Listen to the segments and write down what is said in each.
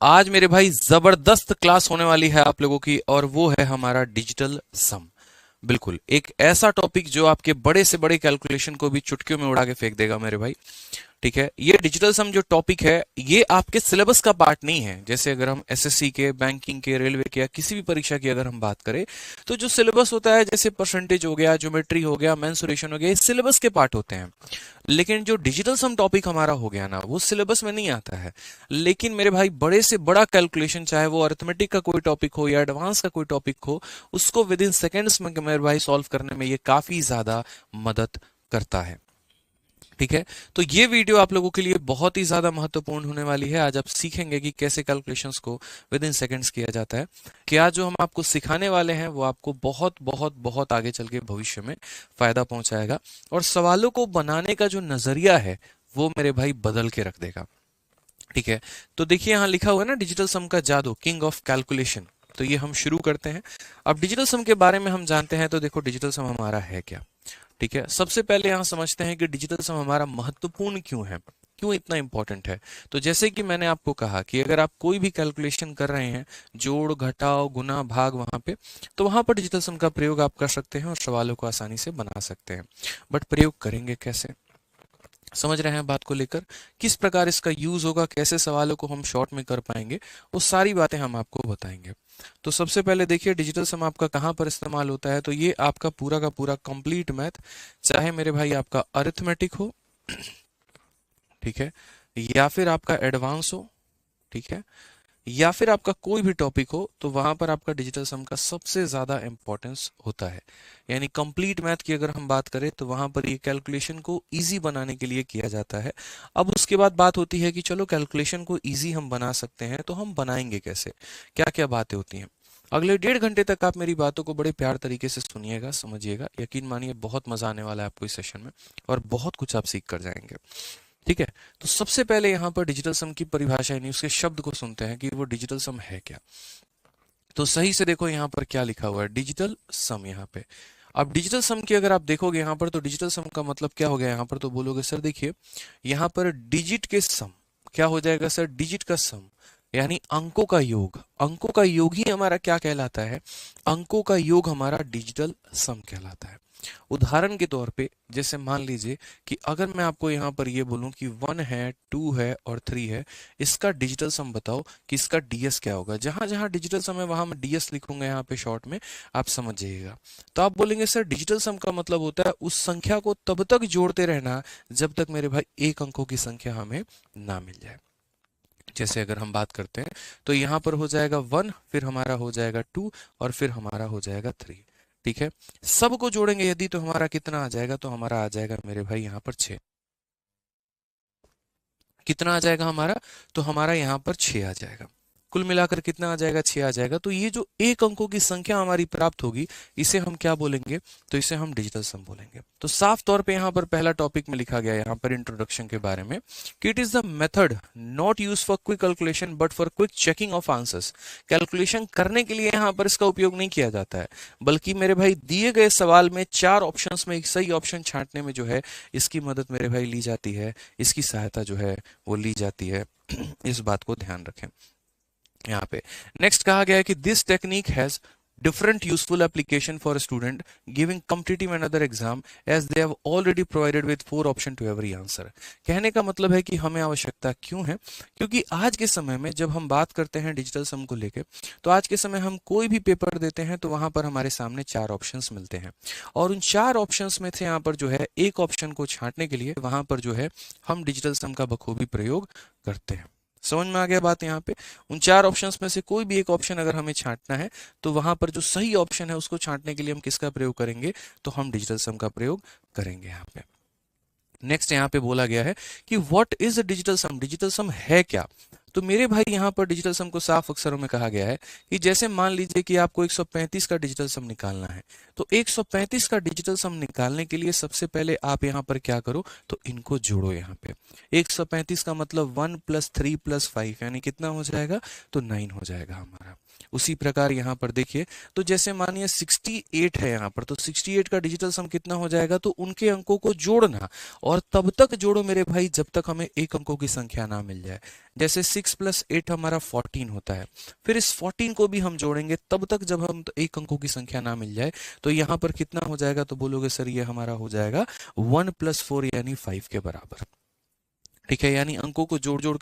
आज मेरे भाई जबरदस्त क्लास होने वाली है आप लोगों की, और वो है हमारा डिजिटल सम। बिल्कुल एक ऐसा टॉपिक जो आपके बड़े से बड़े कैलकुलेशन को भी चुटकियों में उड़ा के फेंक देगा मेरे भाई। ठीक है, ये डिजिटल सम जो टॉपिक है ये आपके सिलेबस का पार्ट नहीं है। जैसे अगर हम एसएससी के, बैंकिंग के, रेलवे के या किसी भी परीक्षा की अगर हम बात करें, तो जो सिलेबस होता है जैसे परसेंटेज हो गया, ज्योमेट्री हो गया, मेंसुरेशन हो गया, ये सिलेबस के पार्ट होते हैं। लेकिन जो डिजिटल सम टॉपिक हमारा हो गया ना, वो सिलेबस में नहीं आता है। लेकिन मेरे भाई बड़े से बड़ा कैलकुलेशन, चाहे वो अरिथमेटिक का कोई टॉपिक हो या एडवांस का कोई टॉपिक हो, उसको विद इन सेकेंड्स में मेरे भाई सॉल्व करने में ये काफी ज्यादा मदद करता है। ठीक है, तो ये वीडियो आप लोगों के लिए बहुत ही ज्यादा महत्वपूर्ण होने वाली है। आज आप सीखेंगे कि कैसे कैलकुलेशंस को विद इन सेकेंड्स किया जाता है। क्या जो हम आपको सिखाने वाले हैं वो आपको बहुत बहुत बहुत आगे चल के भविष्य में फायदा पहुंचाएगा, और सवालों को बनाने का जो नजरिया है वो मेरे भाई बदल के रख देगा। ठीक है, तो देखिए यहाँ लिखा हुआ है ना, डिजिटल सम का जादू, किंग ऑफ कैलकुलेशन। तो ये हम शुरू करते हैं। अब डिजिटल सम के बारे में हम जानते हैं, तो देखो डिजिटल सम हमारा है क्या। ठीक है, सबसे पहले यहां समझते हैं कि डिजिटल सम हमारा महत्वपूर्ण क्यों है, क्यों इतना इंपॉर्टेंट है। तो जैसे कि मैंने आपको कहा कि अगर आप कोई भी कैलकुलेशन कर रहे हैं, जोड़ घटाव गुना भाग, वहां पे तो वहां पर डिजिटल सम का प्रयोग आप कर सकते हैं और सवालों को आसानी से बना सकते हैं। बट प्रयोग करेंगे कैसे, समझ रहे हैं बात को लेकर, किस प्रकार इसका यूज होगा, कैसे सवालों को हम शॉर्ट में कर पाएंगे, वो सारी बातें हम आपको बताएंगे। तो सबसे पहले देखिए डिजिटल सम आपका कहाँ पर इस्तेमाल होता है। तो ये आपका पूरा का पूरा कंप्लीट मैथ, चाहे मेरे भाई आपका अरिथमेटिक हो, ठीक है, या फिर आपका एडवांस हो, ठीक है, या फिर आपका कोई भी टॉपिक हो, तो वहां पर आपका डिजिटल सम का सबसे ज्यादा इंपॉर्टेंस होता है। यानी कंप्लीट मैथ की अगर हम बात करें तो वहां पर ये कैलकुलेशन को इजी बनाने के लिए किया जाता है। अब उसके बाद बात होती है कि चलो कैलकुलेशन को इजी हम बना सकते हैं, तो हम बनाएंगे कैसे, क्या क्या बातें होती हैं। अगले 1.5 घंटे तक आप मेरी बातों को बड़े प्यार तरीके से सुनिएगा, समझिएगा, यकीन मानिए बहुत मजा आने वाला है आपको इस सेशन में, और बहुत कुछ आप सीख कर जाएंगे। ठीक है, तो सबसे पहले यहाँ पर डिजिटल सम की परिभाषा यानी उसके शब्द को सुनते हैं कि वो डिजिटल सम है क्या। तो सही से देखो यहाँ पर क्या लिखा हुआ है, डिजिटल सम यहाँ पे। अब डिजिटल सम की अगर आप देखोगे यहाँ पर, तो डिजिटल सम का मतलब क्या हो गया यहाँ पर, तो बोलोगे सर देखिए यहाँ पर डिजिट के सम क्या हो जाएगा सर, डिजिट का सम यानी अंकों का योग। अंकों का योग ही हमारा क्या कहलाता है, अंकों का योग हमारा डिजिटल सम कहलाता है। उदाहरण के तौर पे जैसे मान लीजिए कि अगर मैं आपको यहाँ पर ये बोलूं कि 1 है, 2 है और 3 है, इसका डिजिटल सम बताओ कि इसका डीएस क्या होगा। जहां जहां डिजिटल सम है वहां मैं डीएस लिखूंगा यहाँ पे शॉर्ट में, आप समझ जाइएगा। तो आप बोलेंगे सर डिजिटल सम का मतलब होता है उस संख्या को तब तक जोड़ते रहना जब तक मेरे भाई एक अंकों की संख्या हमें ना मिल जाए। जैसे अगर हम बात करते हैं तो यहाँ पर हो जाएगा 1, फिर हमारा हो जाएगा 2, और फिर हमारा हो जाएगा 3। ठीक है, सबको जोड़ेंगे यदि तो हमारा कितना आ जाएगा, तो हमारा आ जाएगा मेरे भाई यहाँ पर 6। कितना आ जाएगा हमारा, तो हमारा यहाँ पर 6 आ जाएगा। कुल मिलाकर कितना आ जाएगा, 6 आ जाएगा। तो ये जो एक अंकों की संख्या हमारी प्राप्त होगी, इसे हम क्या बोलेंगे, तो इसे हम डिजिटल सम बोलेंगे। तो साफ तौर पे यहाँ पर पहला टॉपिक में लिखा गया यहाँ पर इंट्रोडक्शन के बारे में कि it is the method not use for quick calculation but for quick checking of answers. Calculation करने के लिए यहाँ पर इसका उपयोग नहीं किया जाता है, बल्कि मेरे भाई दिए गए सवाल में 4 ऑप्शंस में एक सही ऑप्शन छांटने में जो है इसकी मदद मेरे भाई ली जाती है, इसकी सहायता जो है वो ली जाती है। इस बात को ध्यान रखें। यहाँ पे नेक्स्ट कहा गया है कि this technique has different useful application for a student giving competitive and other exam as they have already provided with 4 option to every answer। कहने का मतलब है कि हमें आवश्यकता क्यों है, क्योंकि आज के समय में जब हम बात करते हैं डिजिटल सम को लेकर, तो आज के समय हम कोई भी पेपर देते हैं तो वहां पर हमारे सामने 4 ऑप्शंस मिलते हैं, और उन 4 ऑप्शंस में से यहाँ पर जो है एक ऑप्शन को छांटने के लिए वहां पर जो है हम डिजिटल सम का बखूबी प्रयोग करते हैं। समझ में आ गया बात यहाँ पे। उन 4 ऑप्शंस में से कोई भी एक ऑप्शन अगर हमें छांटना है, तो वहां पर जो सही ऑप्शन है उसको छांटने के लिए हम किसका प्रयोग करेंगे, तो हम डिजिटल सम का प्रयोग करेंगे यहाँ पे। नेक्स्ट यहाँ पे बोला गया है कि what is digital sum, digital sum है क्या। तो मेरे भाई यहाँ पर डिजिटल सम को साफ अक्षरों में कहा गया है कि जैसे मान लीजिए कि आपको 135 का डिजिटल सम निकालना है, तो 135 का डिजिटल सम निकालने के लिए सबसे पहले आप यहाँ पर क्या करो, तो इनको जोड़ो। यहाँ पे 135 का मतलब 1 + 3 + 5 यानी कितना हो जाएगा, तो 9 हो जाएगा हमारा। उसी प्रकार यहाँ पर देखिए, तो जैसे मानिए 68 है यहाँ पर, तो 68 का डिजिटल सम कितना हो जाएगा, तो उनके अंकों को जोड़ना, और तब तक जोड़ो मेरे भाई जब तक हमें एक अंकों की संख्या ना मिल जाए। जैसे 6 + 8 हमारा 14 होता है। फिर इस 14 को भी हम जोड़ेंगे तब तक जब हम तो एक अंकों की संख्या ना मिल जाए। तो यहाँ पर कितना हो जाएगा, तो बोलोगे सर ये हमारा हो जाएगा 1 + 4 यानी 5 के बराबर। ठीक है, यानी अंकों को जोड़ जोड़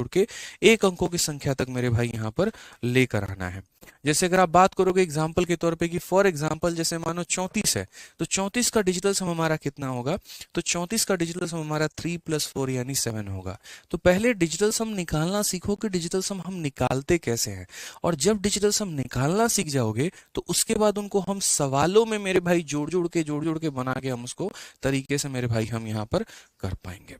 के एक अंकों की संख्या तक मेरे भाई यहाँ पर लेकर आना है। जैसे अगर आप बात करोगे एग्जाम्पल के तौर पे कि फॉर एग्जाम्पल जैसे मानो 34 है, तो 34 का डिजिटल सम हमारा कितना होगा, तो 34 का डिजिटल सम हमारा 3 + 4 यानी 7 होगा। तो पहले डिजिटल सम निकालना सीखो कि डिजिटल सम हम निकालते कैसे हैं, और जब डिजिटल सम निकालना सीख जाओगे तो उसके बाद उनको हम सवालों में मेरे भाई जोड़ जोड़ के बना के हम उसको तरीके से मेरे भाई हम यहाँ पर कर पाएंगे।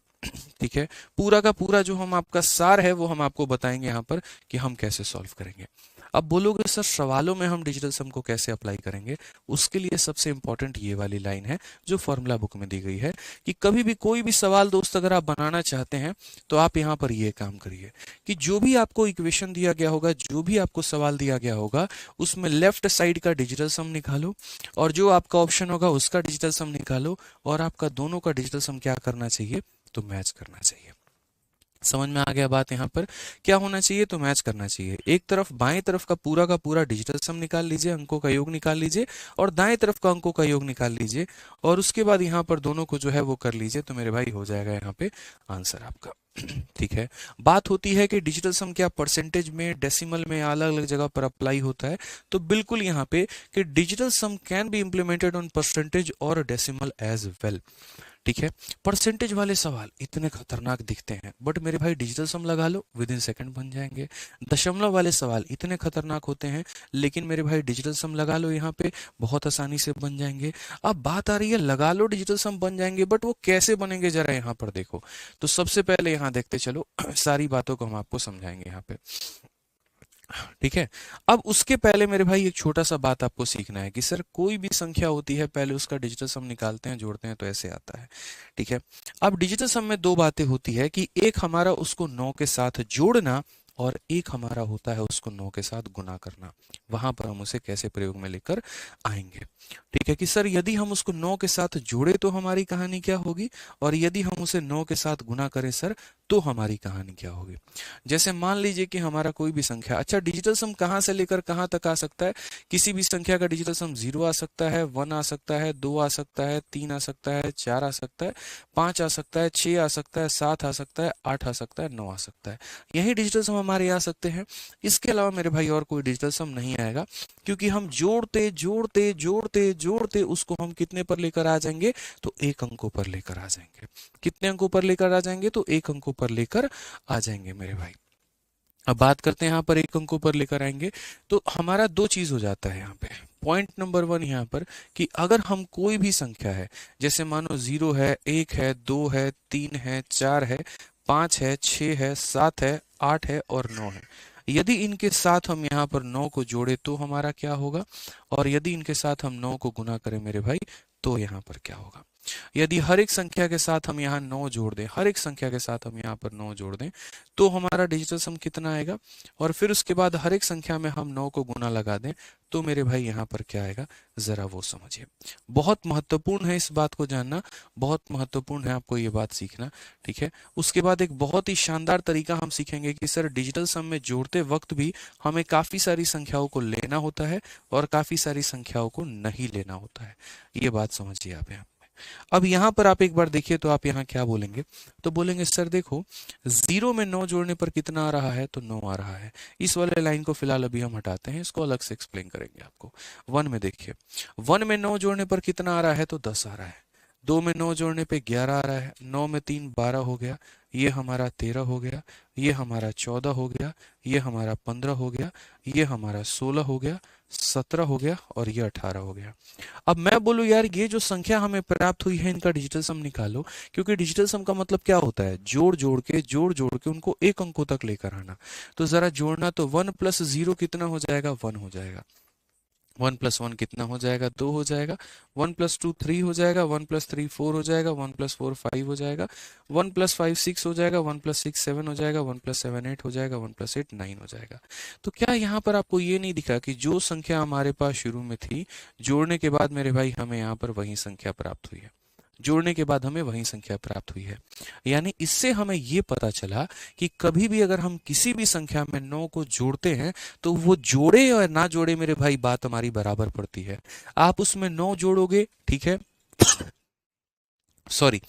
ठीक है, पूरा का पूरा जो हम आपका सार है वो हम आपको बताएंगे यहाँ पर कि हम कैसे सॉल्व करेंगे। अब बोलोगे सर सवालों में हम डिजिटल सम को कैसे अप्लाई करेंगे, उसके लिए सबसे इंपॉर्टेंट ये वाली लाइन है जो फॉर्मूला बुक में दी गई है कि कभी भी कोई भी सवाल दोस्त अगर आप बनाना चाहते हैं तो आप यहाँ पर ये काम करिए कि जो भी आपको इक्वेशन दिया गया होगा, जो भी आपको सवाल दिया गया होगा, उसमें लेफ्ट साइड का डिजिटल सम निकालो और जो आपका ऑप्शन होगा उसका डिजिटल सम निकालो, और आपका दोनों का डिजिटल सम क्या करना चाहिए, तो मैच करना चाहिए। समझ में आ गया बात, यहाँ पर क्या होना चाहिए, तो मैच करना चाहिए। एक तरफ बाएं तरफ का पूरा डिजिटल सम निकाल लीजिए, अंकों का योग निकाल लीजिए, और दाएं तरफ का अंकों का योग निकाल लीजिए, और उसके बाद यहाँ पर दोनों को जो है वो कर लीजिए, तो मेरे भाई हो जाएगा यहाँ पे आंसर आपका। ठीक है, बात होती है कि डिजिटल सम क्या परसेंटेज में, डेसिमल में, अलग अलग जगह पर अप्लाई होता है, तो बिल्कुल यहाँ पे कि digital sum can be implemented on percentage और डेसिमल एज वेल। ठीक है, परसेंटेज वाले सवाल इतने खतरनाक दिखते हैं, बट मेरे भाई डिजिटल सम लगा लो विद इन सेकंड बन जाएंगे। दशमलव वाले सवाल इतने खतरनाक होते हैं, लेकिन मेरे भाई डिजिटल सम लगा लो यहाँ पे बहुत आसानी से बन जाएंगे। अब बात आ रही है लगा लो डिजिटल सम बन जाएंगे, बट वो कैसे बनेंगे जरा यहाँ पर देखो। तो सबसे पहले यहाँ देखते चलो सारी बातों को हम आपको समझाएंगे यहाँ पे। ठीक है, अब उसके पहले मेरे भाई एक छोटा सा बात आपको सीखना है कि सर कोई भी संख्या होती है पहले उसका डिजिटल सम निकालते हैं, जोड़ते हैं तो ऐसे आता है। ठीक है, अब डिजिटल सम में दो बातें होती है कि एक हमारा उसको 9 के साथ जोड़ना, और एक हमारा होता है उसको 9 के साथ गुना करना। वहां पर हम उसे कैसे प्रयोग में लेकर आएंगे। ठीक है, कि सर यदि हम उसको 9 के साथ जोड़े तो हमारी कहानी क्या होगी, और यदि हम उसे 9 के साथ गुना करें सर तो हमारी कहानी क्या होगी। जैसे मान लीजिए कि हमारा कोई भी संख्या, अच्छा डिजिटल सम कहां से लेकर कहां तक आ सकता है, किसी भी संख्या का डिजिटल सम 0 आ सकता है, 1 आ सकता है, 2 आ सकता है, 3 आ सकता है, 4 आ सकता है, 5 आ सकता है, 6 आ सकता है, 7 आ सकता है, 8 आ सकता है, 9 आ सकता है। यही डिजिटल सम हमारे आ सकते हैं। इसके अलावा मेरे भाई और कोई डिजिटल सम नहीं आएगा, क्योंकि हम जोड़ते जोड़ते जोड़ते जोड़ते उसको हम कितने पर लेकर आ जाएंगे, तो एक अंकों पर लेकर आ जाएंगे। कितने अंकों पर लेकर आ जाएंगे, तो एक अंकों पर लेकर आ जाएंगे मेरे भाई। अब बात करते हैं यहाँ पर एक अंकों पर लेकर आएंगे, तो हमारा दो चीज हो जाता है यहाँ पे। पॉइंट नंबर 1 यहाँ पर कि अगर हम कोई भी संख्या है, जैसे मानो 0 है, 1 है, 2 है, 3 है, 4 है, 5 है, 6 है, 7 है, 8 है और 9 है, यदि इनके साथ हम यहाँ पर 9 को जोड़े तो हमारा क्या होगा, और यदि इनके साथ हम 9 को गुना करें मेरे भाई तो यहाँ पर क्या होगा। यदि हर एक संख्या के साथ हम यहाँ 9 जोड़ दें, हर एक संख्या के साथ हम यहाँ पर 9 जोड़ दें, तो हमारा डिजिटल सम कितना आएगा, और फिर उसके बाद हर एक संख्या में हम 9 को गुना लगा दें तो मेरे भाई यहाँ पर क्या आएगा, जरा वो समझिए। बहुत महत्वपूर्ण है इस बात को जानना, बहुत महत्वपूर्ण है आपको ये बात सीखना। ठीक है, उसके बाद एक बहुत ही शानदार तरीका हम सीखेंगे कि सर डिजिटल सम में जोड़ते वक्त भी हमें काफी सारी संख्याओं को लेना होता है और काफी सारी संख्याओं को नहीं लेना होता है। ये बात समझिए आप यहाँ। अब यहां पर आप एक बार देखिए तो आप यहाँ क्या बोलेंगे, तो बोलेंगे सर देखो 0 में 9 जोड़ने पर कितना आ रहा है, तो 9 आ रहा है। इस वाले लाइन को फिलहाल अभी हम हटाते हैं, इसको अलग से एक्सप्लेन करेंगे आपको। 1 में देखिए, 1 में 9 जोड़ने पर कितना आ रहा है, तो 10 आ रहा है। 2 में 9 जोड़ने पे 11 आ रहा है, 9 में 3 12 हो गया, ये हमारा 13 हो गया, ये हमारा 14 हो गया, ये हमारा 15 हो गया, ये हमारा 16 हो गया, 17 हो गया और ये 18 हो गया। अब मैं बोलूं यार ये जो संख्या हमें प्राप्त हुई है इनका डिजिटल सम निकालो, क्योंकि डिजिटल सम का मतलब क्या होता है, जोड़ जोड़ के उनको एक अंकों तक लेकर आना। तो जरा जोड़ना, तो 1 + 0 कितना हो जाएगा, 1 हो जाएगा। 1 + 1 कितना हो जाएगा, 2 हो जाएगा। 1 + 2 3 हो जाएगा, 1 + 3 4 हो जाएगा, 1 + 4 5 हो जाएगा, 1 + 5 6 हो जाएगा, 1 + 6 7 हो जाएगा, 1 + 7 8 हो जाएगा, 1 + 8 9 हो जाएगा। तो क्या यहाँ पर आपको ये नहीं दिखा कि जो संख्या हमारे पास शुरू में थी, जोड़ने के बाद मेरे भाई हमें यहाँ पर वही संख्या प्राप्त हुई है। जोड़ने के बाद हमें वही संख्या प्राप्त हुई है। यानी इससे हमें ये पता चला कि कभी भी अगर हम किसी भी संख्या में 9 को जोड़ते हैं तो वो जोड़े और ना जोड़े मेरे भाई बात हमारी बराबर पड़ती है। आप उसमें 9 जोड़ोगे, ठीक है, सॉरी,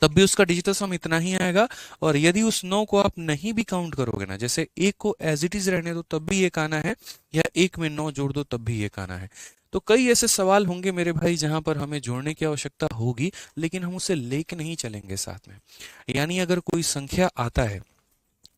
तब भी उसका डिजिटल सम इतना ही आएगा। और यदि उस 9 को आप नहीं भी काउंट करोगे ना, जैसे एक को एज इट इज रहने दो तब भी एक आना है, या एक में 9 जोड़ दो तब भी एक आना है। तो कई ऐसे सवाल होंगे मेरे भाई जहां पर हमें जोड़ने की आवश्यकता होगी लेकिन हम उसे लेके नहीं चलेंगे साथ में। यानी अगर कोई संख्या आता है,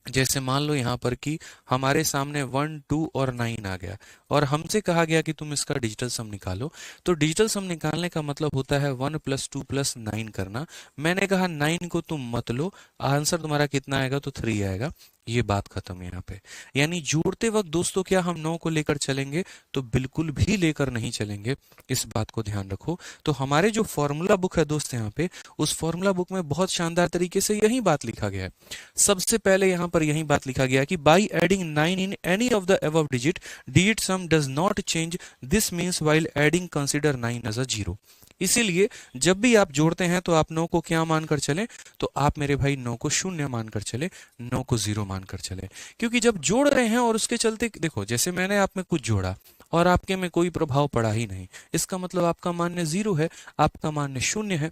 जैसे मान लो यहाँ पर कि हमारे सामने 1, 2 और 9 आ गया और हमसे कहा गया कि तुम इसका डिजिटल सम निकालो, तो डिजिटल सम निकालने का मतलब होता है 1 + 2 + 9 करना। मैंने कहा 9 को तुम मत लो, आंसर तुम्हारा कितना आएगा, तो 3 आएगा। ये बात खत्म है यहाँ पे। यानी जोड़ते वक्त दोस्तों क्या हम 9 को लेकर चलेंगे, तो बिल्कुल भी लेकर नहीं चलेंगे, इस बात को ध्यान रखो। तो हमारे जो फॉर्मूला बुक है दोस्त यहाँ पे, उस फॉर्मूला बुक में बहुत शानदार तरीके से यही बात लिखा गया है। सबसे पहले यहाँ पर यही बात लिखा गया कि by adding 9 in any of the above digit, digit sum does not change, this means while adding consider 9 as a 0। इसीलिए जब भी आप जोड़ते हैं तो आप 9 को क्या मानकर चलें, तो आप मेरे भाई 9 को 0 मानकर चले, 9 को 0 मानकर चले। क्योंकि जब जोड़ रहे हैं और उसके चलते देखो, जैसे मैंने आप में कुछ जोड़ा और आपके में कोई प्रभाव पड़ा ही नहीं, इसका मतलब आपका मान्य 0 है, आपका मान्य 0 है।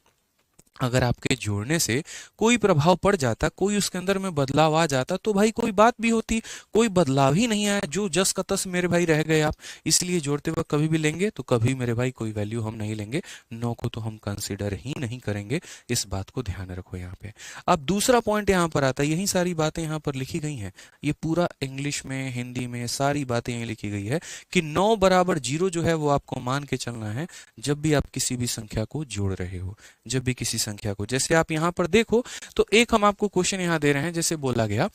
अगर आपके जोड़ने से कोई प्रभाव पड़ जाता, कोई उसके अंदर में बदलाव आ जाता, तो भाई कोई बात भी होती। कोई बदलाव ही नहीं आया, जो जस का तस मेरे भाई रह गए आप। इसलिए जोड़ते वक्त कभी भी लेंगे तो कभी मेरे भाई कोई वैल्यू हम नहीं लेंगे, 9 को तो हम कंसीडर ही नहीं करेंगे। इस बात को ध्यान रखो यहाँ पे। अब दूसरा पॉइंट यहाँ पर आता है, यही सारी बातें यहाँ पर लिखी गई हैं, ये पूरा इंग्लिश में हिंदी में सारी बातें यही लिखी गई है कि 9 बराबर 0 जो है वो आपको मान के चलना है जब भी आप किसी भी संख्या को जोड़ रहे हो। जब भी किसी संख्या को, जैसे आप यहां पर देखो तो एक हम आपको क्वेश्चन यहां दे रहे हैं, जैसे बोला गया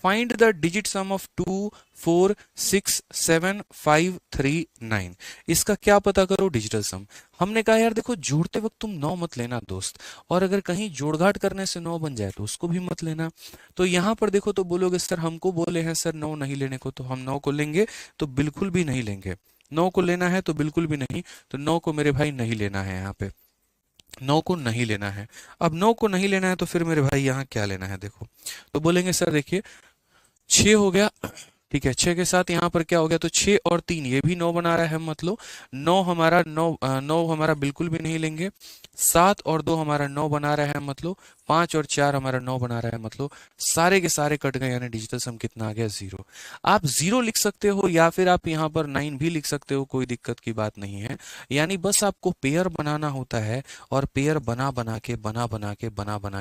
find the digit some of 2, 4, 6, 7, 5, 3, 9। इसका क्या पता करो, डिजिटल सम। हमने कहा यार देखो, जोड़ते वक्त तुम 9 मत लेना दोस्त, और अगर कहीं जोड़घाट करने से 9 बन जाए तो उसको भी मत लेना। तो यहां पर देखो तो बोलोगे सर हमको बोले हैं सर 9 नहीं लेने को, तो हम 9 को लेंगे, तो बिल्कुल भी नहीं लेंगे। 9 को लेना है तो बिल्कुल भी नहीं, तो 9 को मेरे भाई नहीं लेना है, यहाँ पे 9 को नहीं लेना है। अब 9 को नहीं लेना है तो फिर मेरे भाई यहाँ क्या लेना है, देखो तो बोलेंगे सर देखिए 6 हो गया, ठीक है, 6 के साथ यहाँ पर क्या हो गया, तो 6 और 3 ये भी 9 बना रहा है, मतलब 9 हमारा 9 हमारा बिल्कुल भी नहीं लेंगे। 7 और 2 हमारा 9 बना रहा है, मतलब 5 और 4 हमारा 9 बना रहा है, मतलब सारे के सारे कट गए, यानी डिजिटल सम कितना आ गया, 0। आप 0 लिख सकते हो या फिर आप यहाँ पर 9 भी लिख सकते हो, कोई दिक्कत की बात नहीं है। यानी बस आपको पेयर बनाना होता है, और पेयर बना बना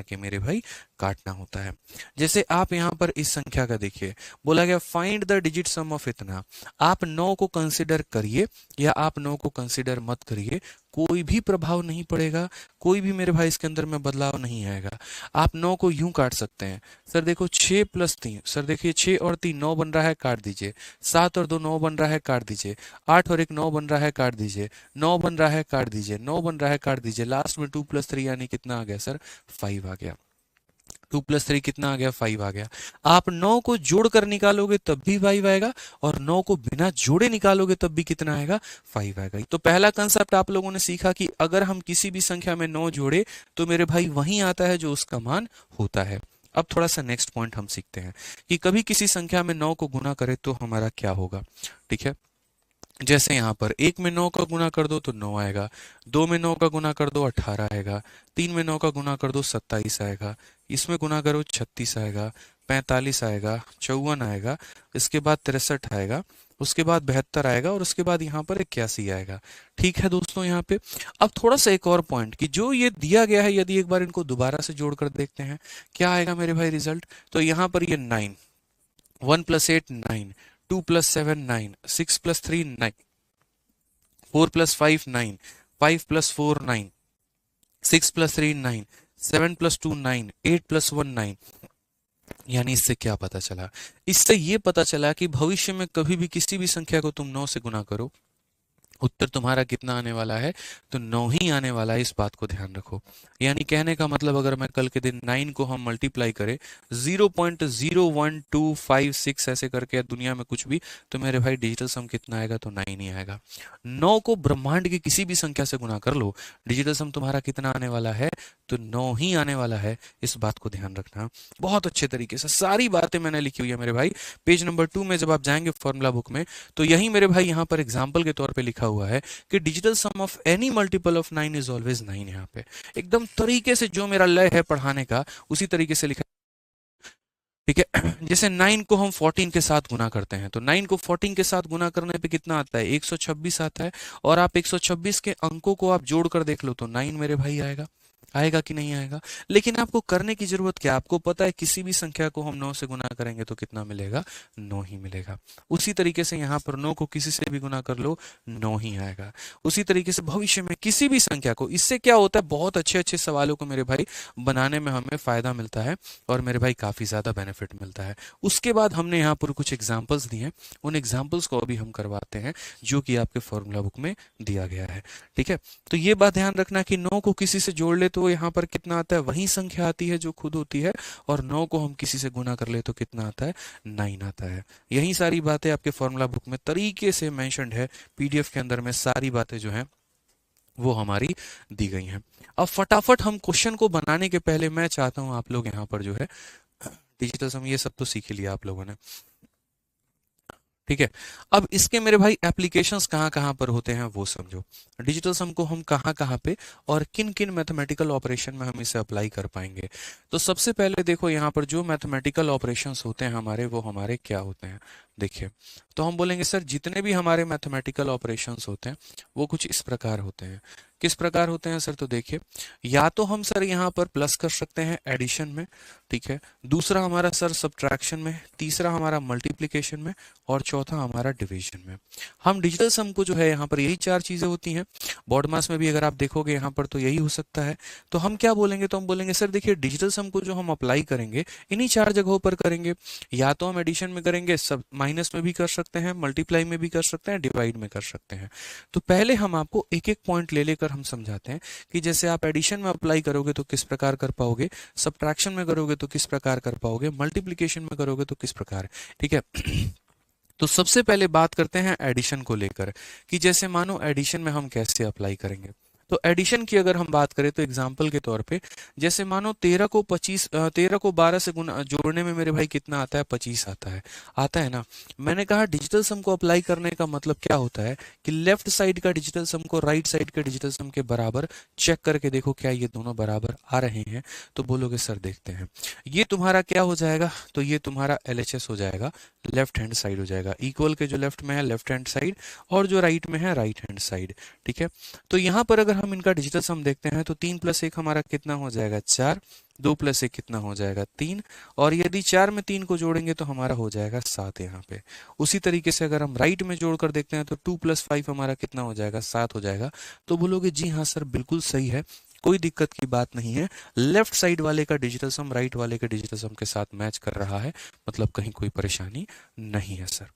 के मेरे भाई काटना होता है। जैसे आप यहाँ पर इस संख्या का देखिए, बोला गया find the digit some of इतना। आप 9 को कंसिडर करिए या आप 9 को कंसिडर मत करिए, कोई भी प्रभाव नहीं पड़ेगा, कोई भी मेरे भाई इसके अंदर में बदलाव नहीं आएगा। आप 9 को यूं काट सकते हैं, सर देखो 6 + 3, सर देखिए 6 और 3 9 बन रहा है, काट दीजिए। 7 और 2 9 बन रहा है, काट दीजिए। 8 और 1 9 बन रहा है, काट दीजिए। 9 बन रहा है, काट दीजिए। 9 बन रहा है, काट दीजिए। लास्ट में 2 + 3 यानी कितना आ गया सर, 5 आ गया। 2 + 3 कितना आ गया, 5 आ गया। आप 9 को जोड़कर निकालोगे तब भी 5 आएगा, और 9 को बिना जोड़े निकालोगे तब भी कितना आएगा, 5 आएगा। तो पहला कंसेप्ट आप लोगों ने सीखा कि अगर हम किसी भी संख्या में 9 जोड़े तो मेरे भाई वही आता है जो उसका मान होता है। अब थोड़ा सा नेक्स्ट पॉइंट हम सीखते हैं कि कभी किसी संख्या में 9 को गुना करें तो हमारा क्या होगा, ठीक है। जैसे यहाँ पर 1 में 9 का गुना कर दो तो 9 आएगा, 2 में 9 का गुना कर दो 18 आएगा, 3 में 9 का गुना कर दो 27 आएगा, इसमें गुना करो 36 आएगा, 45 आएगा, 54 आएगा, इसके बाद 63 आएगा, उसके बाद 72 आएगा, और उसके बाद यहाँ पर 81 आएगा। ठीक है दोस्तों, यहाँ पे अब थोड़ा सा एक और पॉइंट कि जो ये दिया गया है, यदि एक बार इनको दोबारा से जोड़कर देखते हैं क्या आएगा मेरे भाई रिजल्ट। तो यहाँ पर ये 9, 1 + 8 9, 2 + 7 9, 6 + 3 9, 4 + 5 9, 5 + 4 9, 6 + 3 9, 7 + 2 9, 8 + 1 9। यानी इससे क्या पता चला, इससे ये पता चला कि भविष्य में कभी भी किसी भी संख्या को तुम 9 से गुना करो उत्तर तुम्हारा कितना आने वाला है, तो 9 ही आने वाला है, इस बात को ध्यान रखो। यानी कहने का मतलब अगर मैं कल के दिन 9 को हम मल्टीप्लाई करें 0.01256 ऐसे करके या दुनिया में कुछ भी, तो मेरे भाई डिजिटल सम कितना आएगा, तो 9 ही आएगा। 9 को ब्रह्मांड की किसी भी संख्या से गुना कर लो, डिजिटल सम तुम्हारा कितना आने वाला है, तो 9 ही आने वाला है, इस बात को ध्यान रखना। बहुत अच्छे तरीके से सारी बातें मैंने लिखी हुई है मेरे भाई। पेज नंबर 2 में जब आप जाएंगे फॉर्मूला बुक में, तो यही मेरे भाई यहाँ पर एग्जाम्पल के तौर पे लिखा हुआ है कि digital sum of any multiple of 9 is always 9। यहाँ पे एकदम तरीके से जो मेरा लय है पढ़ाने का उसी तरीके से लिखा, ठीक है। जैसे 9 को हम 14 के साथ गुना करते हैं, तो 9 को 14 के साथ गुना करने पे कितना आता है, 126 आता है। और आप 126 के अंकों को आप जोड़कर देख लो तो 9 मेरे भाई आएगा। आएगा कि नहीं आएगा? लेकिन आपको करने की जरूरत क्या, आपको पता है किसी भी संख्या को हम 9 से गुना करेंगे तो कितना मिलेगा, 9 ही मिलेगा। उसी तरीके से यहाँ पर 9 को किसी से भी गुना कर लो, 9 ही आएगा। उसी तरीके से भविष्य में किसी भी संख्या को, इससे क्या होता है, बहुत अच्छे अच्छे सवालों को मेरे भाई बनाने में हमें फायदा मिलता है और मेरे भाई काफी ज्यादा बेनिफिट मिलता है। उसके बाद हमने यहाँ पर कुछ एग्जाम्पल्स दिए हैं, उन एग्जाम्पल्स को अभी हम करवाते हैं जो कि आपके फॉर्मूला बुक में दिया गया है, ठीक है। तो ये बात ध्यान रखना कि 9 को किसी से जोड़ ले तो यहाँ पर कितना आता है, वही संख्या आती है जो खुद होती है, और 9 को हम किसी से गुना कर ले तो कितना आता है, 9 आता है। यही सारी बातें आपके फॉर्मूला बुक में तरीके से मेंशन्ड है, पीडीएफ के अंदर में सारी बातें जो हैं वो हमारी दी गई हैं। अब फटाफट हम क्वेश्चन को बनाने के पहले मैं चाहता हूं आप लोग यहाँ पर जो है डिजिटल सम ये सब तो सीख ही लिया आप लोगों ने, ठीक है। अब इसके मेरे भाई एप्लीकेशंस कहाँ कहाँ पर होते हैं वो समझो। डिजिटल सम को हम कहाँ कहाँ पे और किन किन मैथमेटिकल ऑपरेशन में हम इसे अप्लाई कर पाएंगे। तो सबसे पहले देखो यहाँ पर जो मैथमेटिकल ऑपरेशंस होते हैं हमारे, वो हमारे क्या होते हैं, देखिए। तो हम बोलेंगे सर जितने भी हमारे मैथमेटिकल ऑपरेशंस होते हैं वो कुछ इस प्रकार होते हैं। किस प्रकार होते हैं सर? तो देखिए, या तो हम सर यहाँ पर प्लस कर सकते हैं एडिशन में, ठीक है। दूसरा हमारा सर सब्ट्रैक्शन में, तीसरा हमारा मल्टीप्लिकेशन में, और चौथा हमारा डिवीजन में। हम डिजिटल सम को जो है यहाँ पर यही चार चीजें होती हैं। बोर्ड मास में भी अगर आप देखोगे यहाँ पर तो यही हो सकता है। तो हम क्या बोलेंगे, तो हम बोलेंगे सर देखिए डिजिटल सम को जो हम अप्लाई करेंगे इन्हीं चार जगहों पर करेंगे। या तो हम एडिशन में करेंगे, सब माइनस में भी कर सकते हैं, मल्टीप्लाई में भी कर सकते हैं, डिवाइड में कर सकते हैं। तो पहले हम आपको एक एक पॉइंट ले लेकर हम समझाते हैं कि जैसे आप एडिशन में अप्लाई करोगे तो किस प्रकार कर पाओगे, सब्ट्रैक्शन में करोगे तो किस प्रकार कर पाओगे, मल्टीप्लिकेशन में करोगे तो किस प्रकार, ठीक है। तो सबसे पहले बात करते हैं एडिशन को लेकर कि जैसे मानो एडिशन में हम कैसे अप्लाई करेंगे। तो एडिशन की अगर हम बात करें तो एग्जाम्पल के तौर पे जैसे मानो 13 को 12 से गुना जोड़ने में मेरे भाई कितना आता है, 25 आता है ना। मैंने कहा डिजिटल सम को अप्लाई करने का मतलब क्या होता है कि लेफ्ट साइड का डिजिटल सम को राइट साइड के डिजिटल सम के बराबर चेक करके देखो क्या ये दोनों बराबर आ रहे हैं। तो बोलोगे सर देखते हैं, ये तुम्हारा क्या हो जाएगा, तो ये तुम्हारा LHS हो जाएगा, लेफ्ट हैंड साइड हो जाएगा। इक्वल के जो लेफ्ट में है लेफ्ट हैंड साइड और जो राइट में है राइट हैंड साइड, ठीक है। तो यहाँ पर अगर हम इनका डिजिटल सम देखते हैं तो 3 + 1 हमारा कितना हो जाएगा, 4, 2 + 1 कितना हो जाएगा, 3, और यदि 4 में 3 को जोड़ेंगे तो हमारा हो जाएगा 7 यहाँ पे। उसी तरीके से अगर हम राइट में जोड़कर देखते हैं तो 2 + 5 हमारा कितना हो जाएगा, 7 हो जाएगा। तो बोलोगे जी हाँ सर बिल्कुल सही है, कोई दिक्कत की बात नहीं है, लेफ्ट साइड वाले का डिजिटल सम राइट वाले के डिजिटल सम के साथ मैच कर रहा है, मतलब कहीं कोई परेशानी नहीं है सर,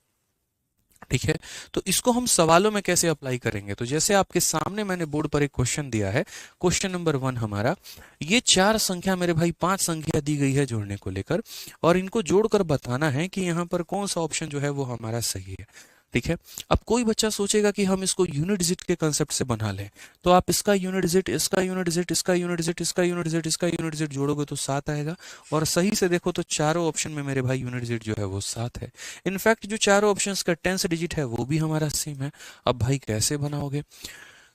ठीक है। तो इसको हम सवालों में कैसे अप्लाई करेंगे, तो जैसे आपके सामने मैंने बोर्ड पर एक क्वेश्चन दिया है, क्वेश्चन नंबर 1 हमारा, ये 4 संख्या मेरे भाई 5 संख्या दी गई है जोड़ने को लेकर, और इनको जोड़कर बताना है कि यहाँ पर कौन सा ऑप्शन जो है वो हमारा सही है, ठीक है। अब कोई बच्चा सोचेगा कि हम इसको यूनिट डिजिट के कंसेप्ट से बना लें, तो आप इसका यूनिट डिजिट, इसका यूनिट डिजिट, इसका यूनिट डिजिट, इसका यूनिट डिजिट, इसका यूनिट डिजिट जोड़ोगे तो 7 आएगा। और सही से देखो तो चारों ऑप्शन में मेरे भाई यूनिट डिजिट जो है वो 7 है। इनफैक्ट जो चारों ऑप्शंस का 10th डिजिट है वो भी हमारा सेम है। अब भाई कैसे बनाओगे,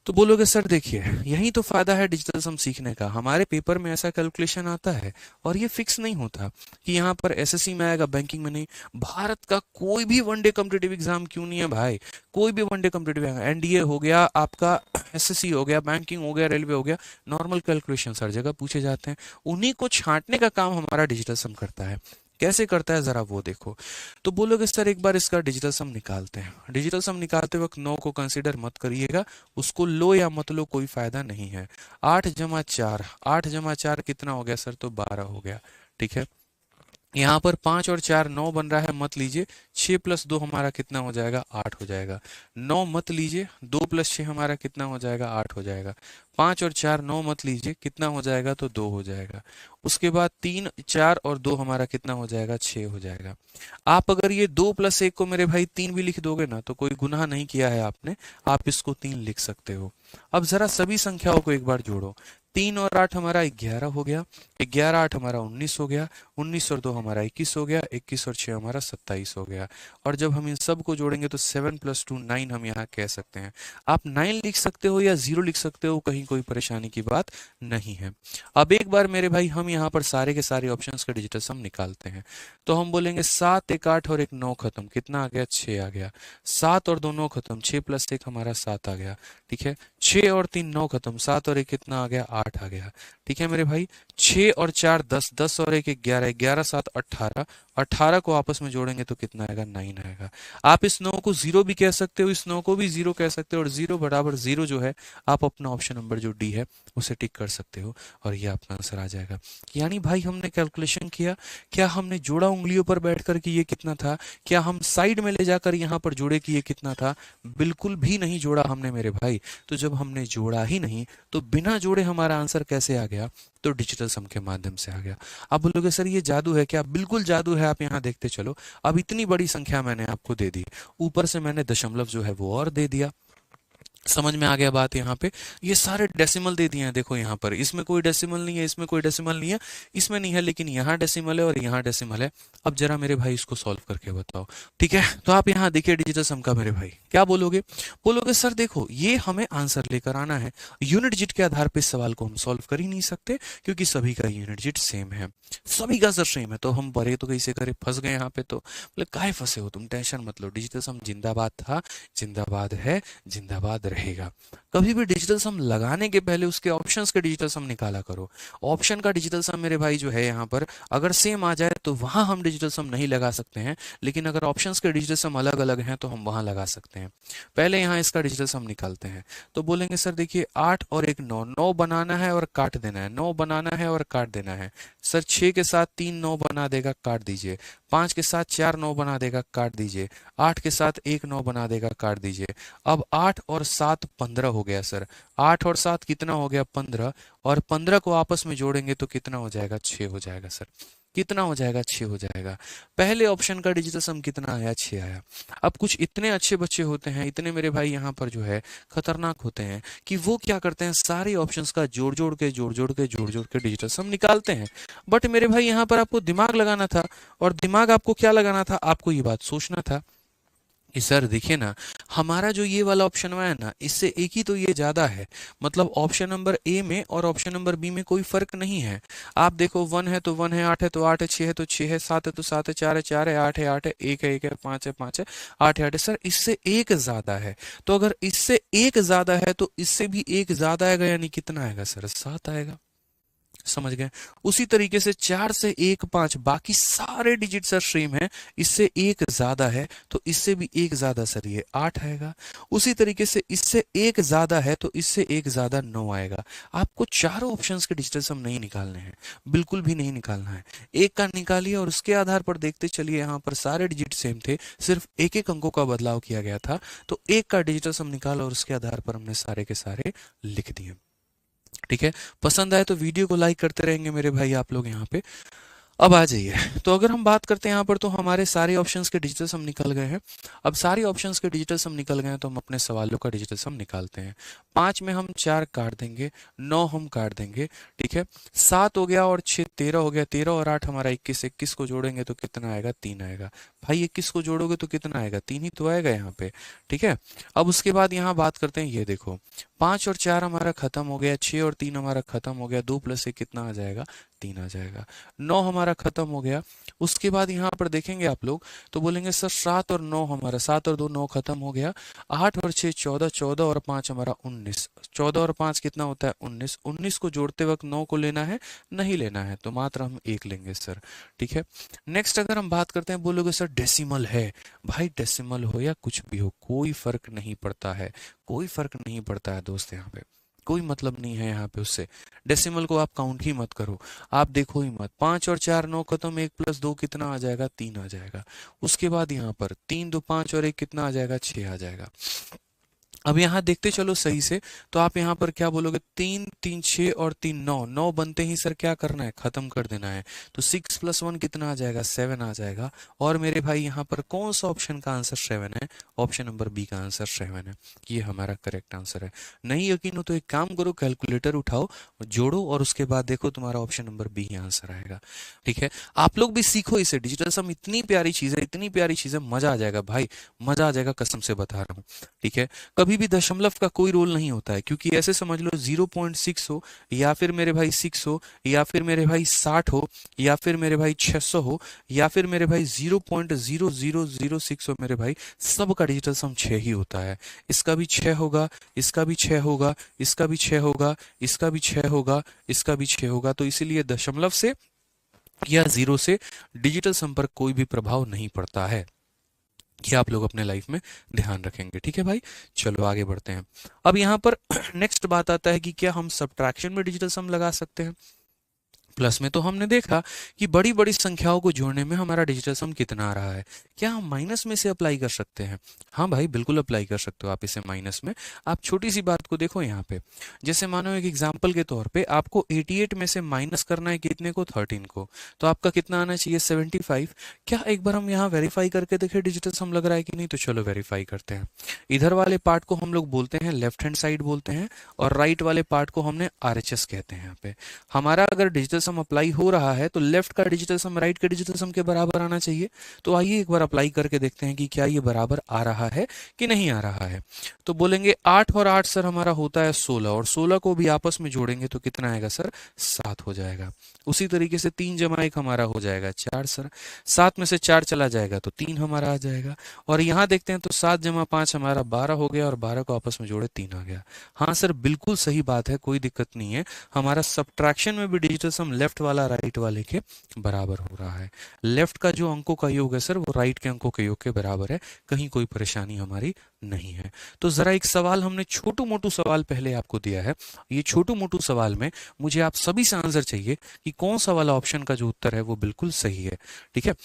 तो बोलोगे सर देखिए यही तो फायदा है डिजिटल सम सीखने का, हमारे पेपर में ऐसा कैलकुलेशन आता है और ये फिक्स नहीं होता कि यहाँ पर SSC में आएगा बैंकिंग में नहीं। भारत का कोई भी वनडे कॉम्पिटिटिव एग्जाम क्यों नहीं है भाई, कोई भी वनडे कॉम्पिटिटिव, NDA हो गया आपका, SSC हो गया, बैंकिंग हो गया, रेलवे हो गया, नॉर्मल कैलकुलेशन हर जगह पूछे जाते हैं, उन्हीं को छांटने का काम हमारा डिजिटल सम करता है। कैसे करता है जरा वो देखो। तो बोलोगे सर एक बार इसका डिजिटल सम निकालते हैं। डिजिटल सम निकालते वक्त 9 को कंसीडर मत करिएगा, उसको लो या मत लो कोई फायदा नहीं है। 8 + 4, 8 + 4 कितना हो गया सर, तो 12 हो गया, ठीक है। यहाँ पर 5 और 4 9 बन रहा है, मत लीजिए। 6 प्लस 2 हमारा कितना हो जाएगा, 8 हो जाएगा। 9 मत लीजिए, 2 प्लस 6 हमारा कितना हो जाएगा, 8 हो जाएगा। 5 और 4 9 मत लीजिए, कितना हो जाएगा, तो 2 हो जाएगा। उसके बाद 3 4 और 2 हमारा कितना हो जाएगा, 6 हो जाएगा। आप अगर ये 2 प्लस 1 को मेरे भाई 3 भी लिख दोगे ना तो कोई गुनाह नहीं किया है आपने, आप इसको 3 लिख सकते हो। अब जरा सभी संख्याओं को एक बार जोड़ो। 3 और 8 हमारा 11 हो गया, 11 8 हमारा 19 हो गया, 19 और 2 हमारा 21 हो गया, 21 और 6 हमारा 27 हो गया। और जब हम इन सब को जोड़ेंगे तो 7 प्लस 2 9 हम यहाँ कह सकते हैं। आप 9 लिख सकते हो या 0 लिख सकते हो, कहीं कोई परेशानी की बात नहीं है। अब एक बार मेरे भाई हम यहाँ पर सारे के सारे ऑप्शंस का डिजिटल सम निकालते हैं। तो हम बोलेंगे 7 1 8 और 1 9 खत्म, कितना आ गया, 6 आ गया। 7 और 2 9 खत्म, 6 प्लस 1 हमारा 7 आ गया। ठीक है, 6 और 3 9 खत्म, 7 और 1 कितना आ गया, 8 आ गया। ठीक है मेरे भाई, 6 और 4 10, 10 और 1 11, 11 7 18, 18 को आपस में जोड़ेंगे तो कितना आएगा, 9 आएगा। आप इस 9 को 0 भी कह सकते हो, इस 9 को भी 0 कह सकते हो, और 0 बराबर 0 जो है, आप अपना ऑप्शन नंबर जो डी है उसे टिक कर सकते हो और ये आपका आंसर आ जाएगा। यानी भाई हमने कैलकुलेशन किया, क्या हमने जोड़ा उंगलियों पर बैठकर कि ये कितना था, क्या हम साइड में ले जाकर यहाँ पर जोड़े कि ये कितना था, बिल्कुल भी नहीं जोड़ा हमने मेरे भाई। तो जब हमने जोड़ा ही नहीं तो बिना जोड़े हमारा आंसर कैसे आ गया, तो डिजिटल सम के माध्यम से आ गया। आप बोलोगे सर ये जादू है क्या, बिल्कुल जादू है, आप यहाँ देखते चलो। अब इतनी बड़ी संख्या मैंने आपको दे दी, ऊपर से मैंने दशमलव जो है वो और दे दिया। समझ में आ गया बात यहाँ पे। ये सारे डेसिमल दे दिए हैं, देखो यहाँ पर इसमें कोई डेसिमल नहीं है, इसमें कोई डेसिमल नहीं है, इसमें नहीं है, लेकिन यहाँ डेसिमल है और यहाँ डेसिमल है। अब जरा मेरे भाई इसको सॉल्व करके बताओ। ठीक है, तो आप यहाँ देखिए डिजिटल सम का मेरे भाई क्या बोलोगे, बोलोगे सर देखो ये हमें आंसर लेकर आना है, यूनिट डिजिट के आधार पर इस सवाल को हम सॉल्व कर ही नहीं सकते क्योंकि सभी का यूनिट डिजिट सेम है, सभी का सर सेम है। तो हम बड़े तो कैसे करे, फंस गए यहाँ पे। तो बोले काहे फंसे हो तुम, टेंशन मत लो, डिजिटल सम जिंदाबाद था, जिंदाबाद है, जिंदाबाद रहेगा। कभी भी डिजिटल सम लगाने के पहले उसके ऑप्शंस के डिजिटल सम निकाला करो। ऑप्शन का डिजिटल सम मेरे भाई जो है यहाँ पर अगर सेम आ जाए तो वहां हम डिजिटल सम नहीं लगा सकते हैं, लेकिन अगर ऑप्शंस के डिजिटल सम अलग अलग हैं तो हम वहां लगा सकते हैं। पहले यहाँ इसका डिजिटल सम निकालते हैं। तो बोलेंगे सर देखिए 8 और 1 9, 9 बनाना है और काट देना है, 9 बनाना है और काट देना है। सर 6 के साथ 3 9 बना देगा, काट दीजिए। 5 के साथ 4 9 बना देगा, काट दीजिए। 8 के साथ 1 9 बना देगा, काट दीजिए। अब 8 और 7 15 हो गया सर, 8 और 7 कितना हो गया, 15, और 15 को आपस में जोड़ेंगे तो कितना हो जाएगा, 6 हो जाएगा सर। कितना हो जाएगा, 6 हो जाएगा। पहले ऑप्शन का डिजिटल सम कितना आया, 6 आया। अब कुछ इतने अच्छे बच्चे होते हैं, इतने मेरे भाई यहाँ पर जो है खतरनाक होते हैं कि वो क्या करते हैं, सारे ऑप्शंस का जोड़ जोड़ के डिजिटल सम निकालते हैं। बट मेरे भाई यहाँ पर आपको दिमाग लगाना था, और दिमाग आपको क्या लगाना था, आपको ये बात सोचना था कि सर देखिए ना, हमारा जो ये वाला ऑप्शन है ना, इससे एक ही तो ये ज्यादा है, मतलब ऑप्शन नंबर ए में और ऑप्शन नंबर बी में कोई फर्क नहीं है। आप देखो 1 है तो 1 है, 8 है तो 8 है, 6 है तो 6 है, 7 है तो 7 है, 4 है 4 है, 8 है 8 है, 1 है 1 है, 5 है 5 है, 8 है 8 है। सर इससे एक ज्यादा है, तो अगर इससे एक ज्यादा है तो इससे भी एक ज्यादा आएगा, यानी कितना आएगा सर, 7 आएगा। समझ गए। उसी तरीके से 4 से 1 5, बाकी सारे डिजिट सर सेम है, इससे एक ज्यादा है तो इससे भी एक ज्यादा सर ये 8 आएगा। उसी तरीके से इससे एक ज्यादा है तो इससे एक ज्यादा 9 आएगा। आपको चारों ऑप्शंस के डिजिटल सम नहीं निकालने हैं, बिल्कुल भी नहीं निकालना है। एक का निकालिए और उसके आधार पर देखते चलिए, यहाँ पर सारे डिजिट सेम थे, सिर्फ एक एक अंकों का बदलाव किया गया था। तो एक का डिजिटल सम निकाला और उसके आधार पर हमने सारे के सारे लिख दिए। ठीक है, पसंद आए तो वीडियो को लाइक करते रहेंगे मेरे भाई आप लोग यहाँ पे। अब आ जाइए, तो अगर हम बात करते हैं यहाँ पर, तो हमारे सारे ऑप्शंस के डिजिटल सम निकल गए हैं। अब सारे ऑप्शंस के डिजिटल सम निकल गए हैं तो हम अपने सवालों का डिजिटल सम निकालते हैं। 5 में हम 4 काट देंगे, 9 हम काट देंगे। ठीक है, 7 हो गया और 6 13 हो गया, 13 और 8 हमारा 21, 21 को जोड़ेंगे तो कितना आएगा, 3 आएगा। भाई 21 को जोड़ोगे तो कितना आएगा, 3 ही तो आएगा यहाँ पे। ठीक है, अब उसके बाद यहाँ बात करते हैं, ये देखो 5 और 4 हमारा खत्म हो गया, 6 और 3 हमारा खत्म हो गया, 2 प्लस 1 कितना आ जाएगा, 3 आ जाएगा। 9 हमारा खत्म हो गया। उसके बाद यहाँ पर देखेंगे आप लोग तो बोलेंगे सर 7 और 9 हमारा, 7 और 2 9 खत्म हो गया। 8 और 6 14, 14 और 5 हमारा 19, 14 और 5 कितना होता है, 19। 19 को जोड़ते वक्त 9 को लेना है, नहीं लेना है, तो मात्र हम 1 लेंगे सर। ठीक है, नेक्स्ट अगर हम बात करते हैं, बोलोगे सर डेसिमल है। भाई डेसिमल हो या कुछ भी हो, कोई फर्क नहीं पड़ता है, कोई फर्क नहीं पड़ता है दोस्त यहाँ पे। कोई मतलब नहीं है यहाँ पे उससे। डेसिमल को आप काउंट ही मत करो, आप देखो ही मत। 5 और 4 9 खत्म, 1 प्लस 2 कितना आ जाएगा, 3 आ जाएगा। उसके बाद यहाँ पर 3 2 5 और 1 कितना आ जाएगा, 6 आ जाएगा। अब यहाँ देखते चलो सही से, तो आप यहाँ पर क्या बोलोगे, 3 3 6 और 3 9, 9 बनते ही सर क्या करना है, खत्म कर देना है। तो 6 + 1 कितना आ जाएगा, 7 आ जाएगा। और मेरे भाई यहाँ पर कौन सा ऑप्शन का आंसर 7 है, ऑप्शन नंबर बी का आंसर 7 है। ये हमारा करेक्ट आंसर है। नहीं यकीन हो तो एक काम करो, कैलकुलेटर उठाओ, जोड़ो और उसके बाद देखो तुम्हारा ऑप्शन नंबर बी ही आंसर आएगा। ठीक है, आप लोग भी सीखो इसे। डिजिटल सम इतनी प्यारी चीज है, इतनी प्यारी चीज है, मजा आ जाएगा भाई, मजा आ जाएगा, कसम से बता रहा हूँ। ठीक है, कभी भी दशमलव का कोई रोल नहीं होता है, क्योंकि ऐसे समझ लो 0.6 हो, या फिर मेरे भाई 6 हो, या फिर मेरे भाई 60 हो, या फिर मेरे भाई 600 हो, या फिर मेरे भाई 0.0006 हो, मेरे भाई सबका डिजिटल सम 6 ही होता है। इसका भी 6 होगा, इसका भी 6 होगा, इसका भी 6 होगा, इसका भी 6 होगा, इसका भी 6 होगा। तो इसीलिए दशमलव से या 0 से डिजिटल सम पर कोई भी प्रभाव नहीं पड़ता है। ये आप लोग अपने लाइफ में ध्यान रखेंगे। ठीक है भाई, चलो आगे बढ़ते हैं। अब यहाँ पर नेक्स्ट बात आता है कि क्या हम सब्ट्रैक्शन में डिजिटल सम लगा सकते हैं। प्लस में तो हमने देखा कि बड़ी बड़ी संख्याओं को जोड़ने में हमारा डिजिटल सम कितना आ रहा है। क्या हम माइनस में से अप्लाई कर सकते हैं? हाँ भाई, बिल्कुल अप्लाई कर सकते हो आप इसे माइनस में। आप छोटी सी बात को देखो यहाँ पे, जैसे मानो एक एग्जांपल के तौर पे आपको 88 में से माइनस करना है कितने को, 13 को, तो आपका कितना आना चाहिए, 75। क्या एक बार हम यहाँ वेरीफाई करके देखें डिजिटल सम लग रहा है कि नहीं? तो चलो वेरीफाई करते हैं। इधर वाले पार्ट को हम लोग बोलते हैं लेफ्ट हैंड साइड बोलते हैं, और राइट वाले पार्ट को हमने RHS कहते हैं। यहाँ पे हमारा अगर डिजिटल सम अप्लाई हो रहा है तो लेफ्ट का डिजिटल सम राइट के डिजिटल सम के बराबर आना चाहिए। तो आइए एक बार अप्लाई करके देखते हैं कि क्या ये बराबर आ रहा है कि नहीं आ रहा है। तो बोलेंगे 8 और 8 सर हमारा होता है 16, और 16 को भी आपस में जोड़ेंगे तो कितना आएगा सर, 7 हो जाएगा। उसी तरीके से 3 + 1 हमारा हो जाएगा 4 सर, 7 में से 4 चला जाएगा तो 3 हमारा आ जाएगा। और यहाँ देखते हैं तो 7 + 5 हमारा 12 हो गया, और 12 को आपस में जोड़े 3 आ गया। हाँ सर, बिल्कुल सही बात है, कोई दिक्कत नहीं है। हमारा सब्ट्रैक्शन में भी डिजिटल सम लेफ्ट वाला राइट वाले के बराबर हो रहा है। लेफ्ट का जो अंकों का योग है सर वो राइट के अंकों के योग के बराबर है, कहीं कोई परेशानी हमारी नहीं है। तो जरा एक सवाल हमने छोटू मोटू सवाल पहले आपको दिया है। ये छोटू मोटू सवाल में मुझे आप सभी से आंसर चाहिए कि कौन सा वाला ऑप्शन का जो उत्तर है वो बिल्कुल सही है। ठीक है,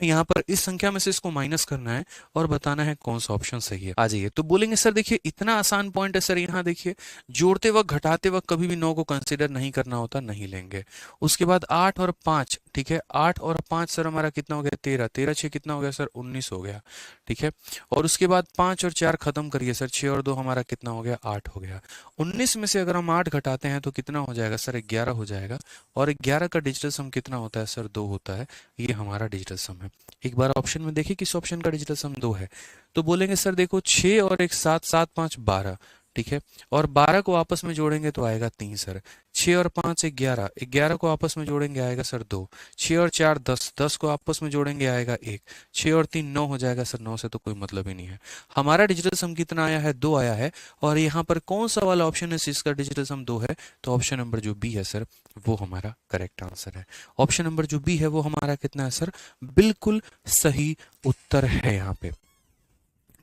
यहाँ पर इस संख्या में से इसको माइनस करना है और बताना है कौन सा ऑप्शन सही है। आ जाइए, तो बोलेंगे सर देखिए इतना आसान पॉइंट है सर, यहाँ देखिए जोड़ते वक्त घटाते वक्त कभी भी 9 को कंसिडर नहीं करना होता, नहीं लेंगे। उसके बाद 8 और 5, ठीक है, 8 और 5 सर हमारा कितना हो गया, 13, 13 6 कितना हो गया सर, 19 हो गया। ठीक है, और उसके बाद 5 और 4 खत्म करिए सर, 6 और 2 हमारा कितना हो गया, 8 हो गया। 19 में से अगर हम 8 घटाते हैं तो कितना हो जाएगा सर, 11 हो जाएगा। और 11 का डिजिटल सम कितना होता है सर, 2 होता है। ये हमारा डिजिटल सम है। एक बार ऑप्शन में देखिए किस ऑप्शन का डिजिटल सम 2 है। तो बोलेंगे सर देखो 6 और 1 7, 7 5 12, ठीक है, और 12 को आपस में जोड़ेंगे तो आएगा 3 सर। 6 और 5 11, 11 को आपस में जोड़ेंगे आएगा सर 2। 6 और 4 10, 10 को आपस में जोड़ेंगे आएगा 1। 6 और 3 9 हो जाएगा सर, 9 से तो कोई मतलब ही नहीं है। हमारा डिजिटल सम कितना आया है, 2 आया है। और यहाँ पर कौन सा वाला ऑप्शन है जिसका डिजिटल सम 2 है? तो ऑप्शन नंबर जो बी है सर वो हमारा करेक्ट आंसर है। ऑप्शन नंबर जो बी है वो हमारा कितना है सर, बिल्कुल सही उत्तर है यहाँ पे।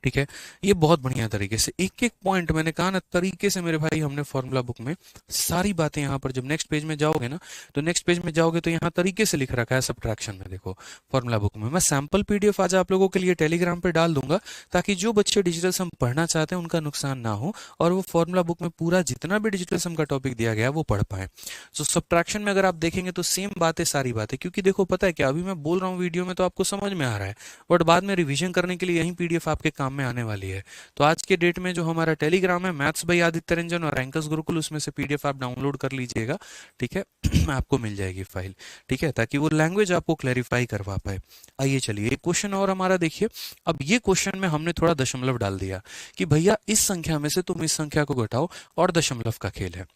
ठीक है, ये बहुत बढ़िया तरीके से एक एक पॉइंट मैंने कहा ना, तरीके से मेरे भाई हमने फॉर्मूला बुक में सारी बातें यहाँ पर, जब नेक्स्ट पेज में जाओगे ना, तो नेक्स्ट पेज में जाओगे तो यहाँ तरीके से लिख रखा है सब्ट्रैक्शन में। देखो फॉर्मूला बुक में मैं सैंपल PDF आज आप लोगों के लिए टेलीग्राम पे डाल दूंगा, ताकि जो बच्चे डिजिटल सम पढ़ना चाहते हैं उनका नुकसान ना हो, और वो फॉर्मूला बुक में पूरा जितना भी डिजिटल सम का टॉपिक दिया गया है वो पढ़ पाए। तो सब्ट्रैक्शन में अगर आप देखेंगे तो सेम बातें, सारी बातें, क्योंकि देखो पता है क्या, अभी मैं बोल रहा हूँ वीडियो में तो आपको समझ में आ रहा है, बट बाद में रिविजन करने के लिए यही PDF आपके काम में आने वाली है। तो आज के डेट में जो हमारा टेलीग्राम है मैथ्स बाय आदित्य रंजन और रैंकर्स गुरुकुल, उसमें से PDF आप डाउनलोड कर लीजिएगा। ठीक है आपको मिल जाएगी फाइल। ठीक है, ताकि वो लैंग्वेज आपको क्लैरिफाई करवा पाए। आइए चलिए एक क्वेश्चन और हमारा देखिए। अब ये क्वेश्चन में हमने थोड़ा दशमलव डाल दिया कि भैया इस संख्या में से तुम इस संख्या को घटाओ, और दशमलव का खेल है।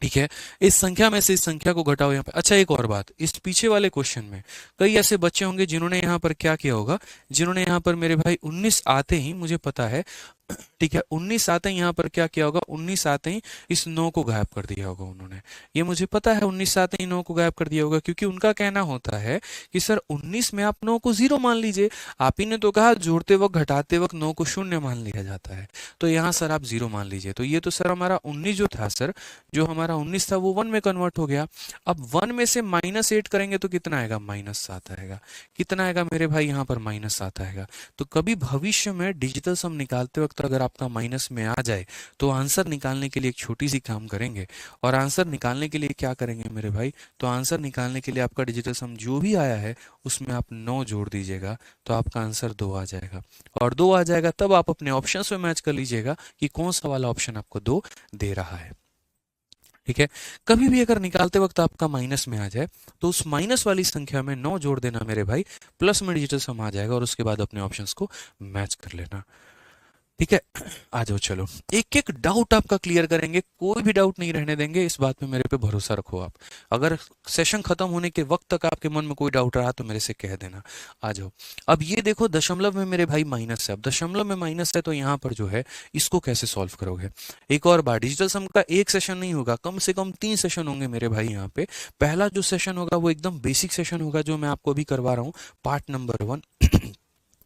ठीक है, इस संख्या में से इस संख्या को घटाओ यहाँ पे। अच्छा एक और बात, इस पीछे वाले क्वेश्चन में कई ऐसे बच्चे होंगे जिन्होंने यहाँ पर क्या किया होगा, जिन्होंने यहाँ पर मेरे भाई 19 आते ही, मुझे पता है ठीक है, 19 आते ही यहाँ पर क्या किया होगा, 19 आते ही इस 9 को गायब कर दिया होगा उन्होंने। ये मुझे पता है 19 आते ही 9 को गायब कर दिया होगा, क्योंकि उनका कहना होता है कि सर 19 में आप 9 को 0 मान लीजिए। आप ही ने तो कहा जोड़ते वक्त घटाते वक्त 9 को 0 मान लिया जाता है, तो यहाँ सर आप 0 मान लीजिए। तो ये तो सर हमारा 19 जो था सर, जो हमारा 19 था वो 1 में कन्वर्ट हो गया। अब 1 में से -8 करेंगे तो कितना आएगा, -7 आएगा। कितना आएगा मेरे भाई, यहाँ पर -7 आएगा। तो कभी भविष्य में डिजिटल सम निकालते वक्त अगर आपका माइनस में आ जाए तो आंसर निकालने के लिए एक छोटी सी काम करेंगे। और आंसर निकालने के लिए क्या करेंगे मेरे भाई, तो आंसर निकालने के लिए आपका डिजिटल सम जो भी आया है उसमें आप 9 जोड़ दीजिएगा, तो आपका आंसर 2 आ जाएगा। और 2 आ जाएगा तब आप अपने ऑप्शंस में मैच कर लीजिएगा कि कौन सा वाला ऑप्शन आपको 2 दे रहा है। ठीक है, कभी भी अगर निकालते वक्त आपका माइनस में आ जाए तो उस माइनस वाली संख्या में 9 जोड़ देना मेरे भाई, प्लस में डिजिटल सम आ जाएगा और उसके बाद अपने ऑप्शंस को मैच कर लेना। ठीक है, आ जाओ चलो एक एक डाउट आपका क्लियर करेंगे, कोई भी डाउट नहीं रहने देंगे, इस बात पे मेरे पे भरोसा रखो आप। अगर सेशन खत्म होने के वक्त तक आपके मन में कोई डाउट रहा तो मेरे से कह देना। आ जाओ, अब ये देखो दशमलव में मेरे भाई माइनस है। अब दशमलव में माइनस है तो यहाँ पर जो है इसको कैसे सॉल्व करोगे। एक और बार, डिजिटल सम का एक सेशन नहीं होगा, कम से कम 3 सेशन होंगे मेरे भाई यहाँ पे। पहला जो सेशन होगा वो एकदम बेसिक सेशन होगा, जो मैं आपको अभी करवा रहा हूँ, पार्ट नंबर 1।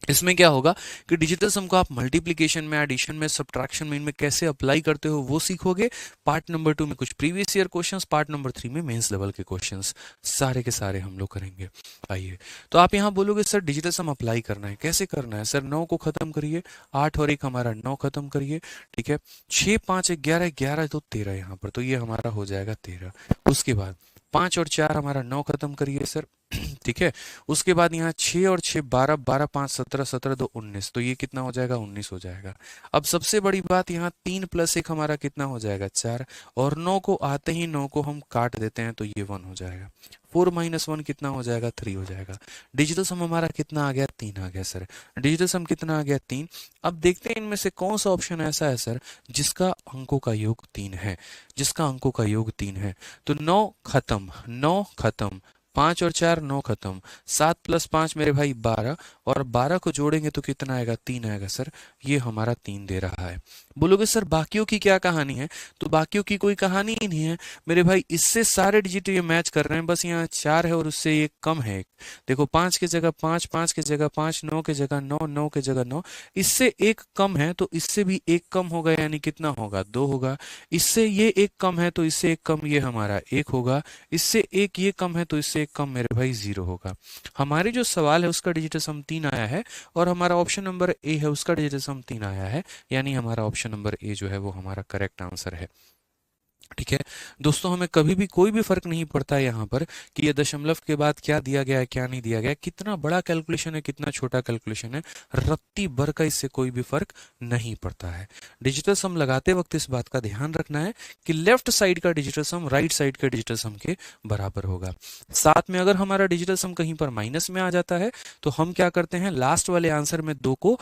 इसमें क्या होगा कि डिजिटल सम को आप मल्टीप्लिकेशन में, एडिशन में, सब्ट्रैक्शन में, इनमें कैसे अप्लाई करते हो वो सीखोगे। पार्ट नंबर 2 में कुछ previous year questions, part number 3 में मेंस लेवल के क्वेश्चंस, सारे के सारे हम लोग करेंगे। आइए, तो आप यहाँ बोलोगे सर डिजिटल सम अप्लाई करना है, कैसे करना है सर, 9 को खत्म करिए, 8 और 1 हमारा 9 खत्म करिए। ठीक है, 6 5 11 11 तो 13 यहाँ पर, तो ये हमारा हो जाएगा 13। उसके बाद 5 और 4 हमारा 9 खत्म करिए सर। ठीक है, उसके बाद यहाँ 6 और 6 12 12 5 17 17 2 19, तो ये कितना हो जाएगा, 19 हो जाएगा। अब सबसे बड़ी बात, यहाँ 3 + 1 हमारा कितना हो जाएगा, 4। और 9 को आते ही 9 को हम काट देते हैं तो ये 1 हो जाएगा। 4 - 1 कितना हो जाएगा, 3 हो जाएगा। डिजिटल सम हमारा कितना आ गया, 3 आ गया सर। डिजिटल सम कितना आ गया, 3। अब देखते हैं इनमें से कौन सा ऑप्शन ऐसा है सर जिसका अंकों का योग 3 है, जिसका अंकों का योग 3 है। तो 9 खत्म, 9 खत्म, 5 और 4 9 खत्म, 7 + 5 मेरे भाई 12, और 12 को जोड़ेंगे तो कितना आएगा, 3 आएगा सर। ये हमारा 3 दे रहा है। बोलोगे सर बाकियों की क्या कहानी है, तो बाकियों की कोई कहानी ही नहीं है मेरे भाई, इससे सारे डिजिट ये मैच कर रहे हैं, बस यहाँ 4 है और उससे ये कम है। देखो 5 की जगह 5, 5 की जगह 5, 9 की जगह 9, 9 की जगह 9, इससे एक कम है तो इससे भी एक कम होगा, यानी कितना होगा, 2 होगा। इससे ये एक कम है तो इससे एक कम, ये हमारा 1 होगा। इससे एक ये कम है तो इससे एक कम मेरे भाई 0 होगा। हमारे जो सवाल है उसका डिजिटल सम 3 आया है, और हमारा ऑप्शन नंबर ए है उसका डिजिटल सम 3 आया है, यानी हमारा ऑप्शन नंबर ए जो है वो हमारा करेक्ट आंसर है। ठीक है दोस्तों, हमें कभी भी कोई भी फर्क नहीं पड़ता है यहाँ पर कि ये दशमलव के बाद क्या दिया गया है क्या नहीं दिया गया है, कितना बड़ा कैलकुलेशन है कितना छोटा कैलकुलेशन है, रत्ती भर का इससे कोई भी फर्क नहीं पड़ता है। डिजिटल सम लगाते वक्त इस बात का ध्यान रखना है कि लेफ्ट साइड का डिजिटल सम राइट साइड के डिजिटल सम के बराबर होगा। साथ में अगर हमारा डिजिटल सम कहीं पर माइनस में आ जाता है तो हम क्या करते हैं, लास्ट वाले आंसर में 2 को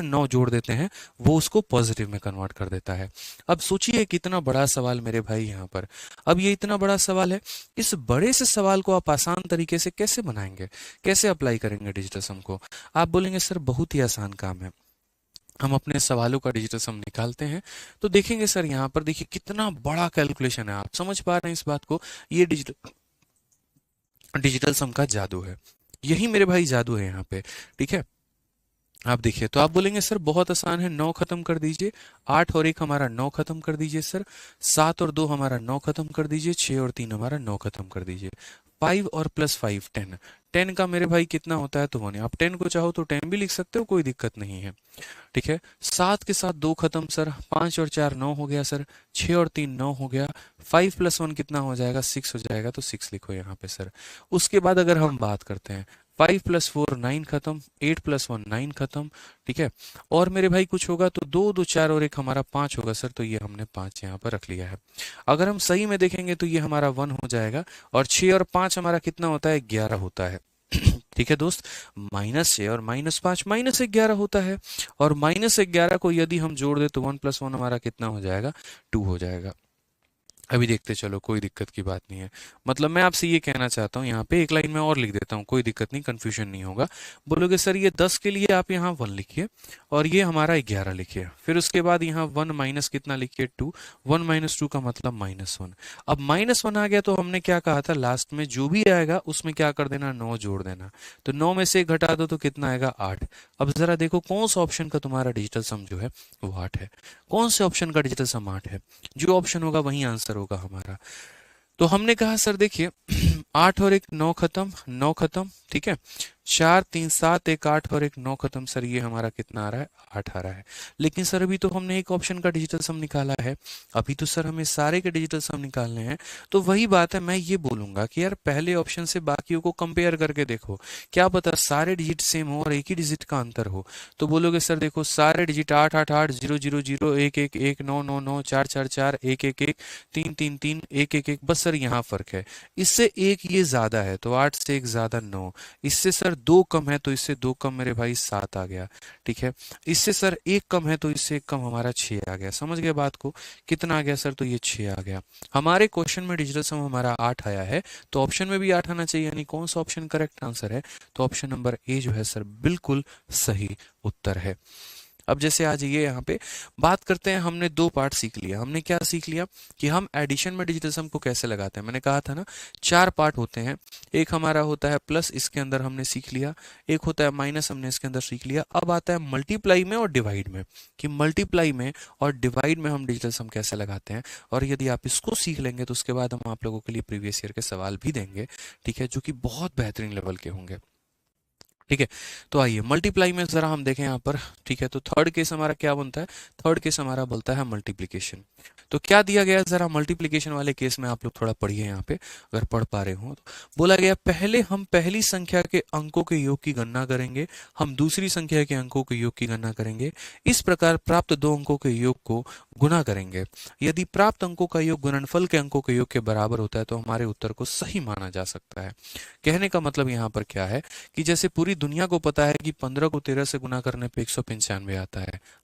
9 जोड़ देते हैं, वो उसको पॉजिटिव में कन्वर्ट कर देता है। अब सोचिए कितना बड़ा सवाल मेरे भाई यहाँ पर। अब ये इतना बड़ा सवाल है, इस बड़े से सवाल को आप आसान तरीके से कैसे बनाएंगे, कैसे अप्लाई करेंगे डिजिटल सम को। आप बोलेंगे सर बहुत ही आसान काम है, हम अपने सवालों का डिजिटल सम निकालते हैं। तो देखेंगे सर यहाँ पर देखिए कितना बड़ा कैलकुलेशन है, आप समझ पा रहे हैं इस बात को, ये डिजिटल सम का जादू है, यही मेरे भाई जादू है यहाँ पे। ठीक है, आप देखिए तो आप बोलेंगे सर बहुत आसान है, 9 खत्म कर दीजिए, 8 और 1 हमारा 9 खत्म कर दीजिए सर, 7 और 2 हमारा 9 खत्म कर दीजिए, 6 और 3 हमारा 9 खत्म कर दीजिए, 5 और +5 10, 10 का मेरे भाई कितना होता है, तो 1। आप 10 को चाहो तो 10 भी लिख सकते हो, कोई दिक्कत नहीं है। ठीक है, 7 के साथ 2 खत्म सर, 5 और 4 9 हो गया सर, 6 और 3 9 हो गया, 5 + 1 कितना हो जाएगा, 6 हो जाएगा, तो 6 लिखो यहाँ पे सर। उसके बाद अगर हम बात करते हैं 5 + 4 9 खत्म, 8 + 1 9 खत्म। ठीक है, और मेरे भाई कुछ होगा तो 2 2 4 और 1 हमारा 5 होगा सर, तो ये हमने 5 यहाँ पर रख लिया है। अगर हम सही में देखेंगे तो ये हमारा 1 हो जाएगा, और 6 और 5 हमारा कितना होता है, 11 होता है। ठीक है दोस्त, -6 और -5 -11 होता है, और -11 को यदि हम जोड़ दे तो 1 + 1 हमारा कितना हो जाएगा, 2 हो जाएगा। अभी देखते चलो, कोई दिक्कत की बात नहीं है। मतलब मैं आपसे ये कहना चाहता हूँ, यहाँ पे एक लाइन में और लिख देता हूँ, कोई दिक्कत नहीं, कंफ्यूजन नहीं होगा। बोलोगे सर ये 10 के लिए आप यहाँ 1 लिखिए और ये हमारा 11 लिखिए, फिर उसके बाद यहाँ 1 माइनस कितना लिखिए 2, 1 माइनस 2 का मतलब -1। अब -1 आ गया तो हमने क्या कहा था, लास्ट में जो भी आएगा उसमें क्या कर देना, 9 जोड़ देना। तो 9 में से 1 घटा दो तो कितना आएगा, 8। अब जरा देखो कौन सा ऑप्शन का तुम्हारा डिजिटल सम जो है वो 8 है, कौन से ऑप्शन का डिजिटल सम 8 है, जो ऑप्शन होगा वही आंसर होगा हमारा। तो हमने कहा सर देखिए 8 और 1 9 खत्म, 9 खत्म, ठीक है, 4 3 7 1 8 और 1 9 खत्म। सर ये हमारा कितना आ रहा है, 8 आ रहा है। लेकिन सर अभी तो हमने एक ऑप्शन का डिजिटल सम निकाला है, अभी तो सर हमें सारे के डिजिटल सम निकालने हैं। तो वही बात है, मैं ये बोलूंगा कि यार पहले ऑप्शन से बाकियों को कंपेयर करके देखो, क्या पता सारे डिजिट सेम हो और एक ही डिजिट का अंतर हो। तो बोलोगे सर देखो सारे डिजिट 8 8 8 0 0 0 1 1 1 9 9 9 4 4 4 1 1 1 3 3 3 1 1 1, बस सर यहाँ फर्क है, इससे एक ये ज्यादा है तो 8 से 1 ज्यादा 9, इससे सर 2 कम है तो इससे 2 कम मेरे भाई 7 आ गया, ठीक है। इससे सर 1 कम है तो इससे 1 कम हमारा 6 आ गया। समझ गए बात को, कितना आ गया सर, तो ये 6 आ गया। हमारे क्वेश्चन में डिजिटल सम हमारा 8 आया है, तो ऑप्शन में भी 8 आना चाहिए, यानी कौन सा ऑप्शन करेक्ट आंसर है, तो ऑप्शन नंबर ए जो है सर बिल्कुल सही उत्तर है। अब जैसे आ जाइए यहाँ पे, बात करते हैं, हमने 2 पार्ट सीख लिया। हमने क्या सीख लिया कि हम एडिशन में डिजिटल सम को कैसे लगाते हैं। मैंने कहा था ना 4 पार्ट होते हैं, एक हमारा होता है प्लस, इसके अंदर हमने सीख लिया, एक होता है माइनस, हमने इसके अंदर सीख लिया। अब आता है मल्टीप्लाई में और डिवाइड में, कि मल्टीप्लाई में और डिवाइड में हम डिजिटल सम कैसे लगाते हैं। और यदि आप इसको सीख लेंगे तो उसके बाद हम आप लोगों के लिए प्रीवियस ईयर के सवाल भी देंगे, ठीक है, जो कि बहुत बेहतरीन लेवल के होंगे, ठीक है। तो आइए मल्टीप्लाई में जरा हम देखें यहाँ पर, ठीक है। तो थर्ड केस हमारा क्या बनता है, थर्ड केस हमारा बोलता है मल्टीप्लिकेशन। तो क्या दिया गया है, जरा मल्टीप्लिकेशन वाले केस में आप लोग थोड़ा पढ़िए यहाँ पे, अगर पढ़ पा रहे हो तो। बोला गया पहले हम पहली संख्या के अंकों के योग की गणना करेंगे, हम दूसरी संख्या के अंकों के योग की गणना करेंगे, इस प्रकार प्राप्त 2 अंकों के योग को गुना करेंगे। यदि प्राप्त अंकों का योग गुणनफल के अंकों के योग के बराबर होता है तो हमारे उत्तर को सही माना जा सकता है। कहने का मतलब यहाँ पर क्या है कि जैसे पूरी दुनिया को पता है कि 15 को 13 से गुना करने पे 195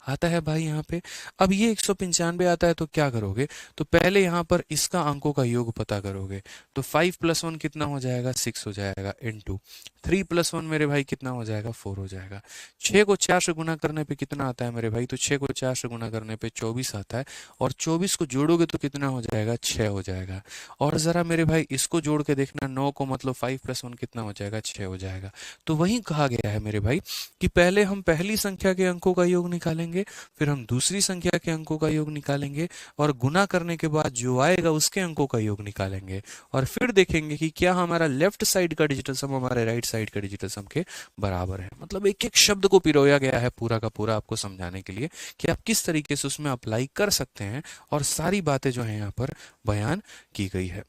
आता है भाई यहाँ पे। अब ये 195 आता है तो क्या करोगे, तो पहले यहाँ पर इसका अंकों का योग पता करोगे। तो 5 + 1 कितना हो जाएगा, 6 हो जाएगा, इनटू 3 + 1 मेरे भाई कितना हो जाएगा, 4 हो जाएगा। 6 को 4 से गुना करने पे कितना आता है मेरे भाई, तो 6 को 4 से गुना करने पे 24 आता है, और 24 को जोड़ोगे तो कितना हो जाएगा, 6 हो जाएगा। और जरा मेरे भाई इसको जोड़ के देखना, 9 को मतलब 5 + 1 कितना हो जाएगा, 6 हो जाएगा। तो वही कहा गया है मेरे भाई कि पहले हम पहली संख्या के अंकों का योग निकालेंगे, फिर हम दूसरी संख्या के अंकों का योग निकालेंगे, और गुना करने के बाद जो आएगा उसके अंकों का योग निकालेंगे, और फिर देखेंगे कि क्या हमारा लेफ्ट साइड का डिजिटल सम हमारे राइट साइड के डिजिटल सम के बराबर है। मतलब एक एक शब्द को पिरोया गया है पूरा का पूरा आपको समझाने के लिए कि आप किस तरीके से उसमें अप्लाई कर सकते हैं, और सारी बातें जो है यहाँ पर बयान की गई है।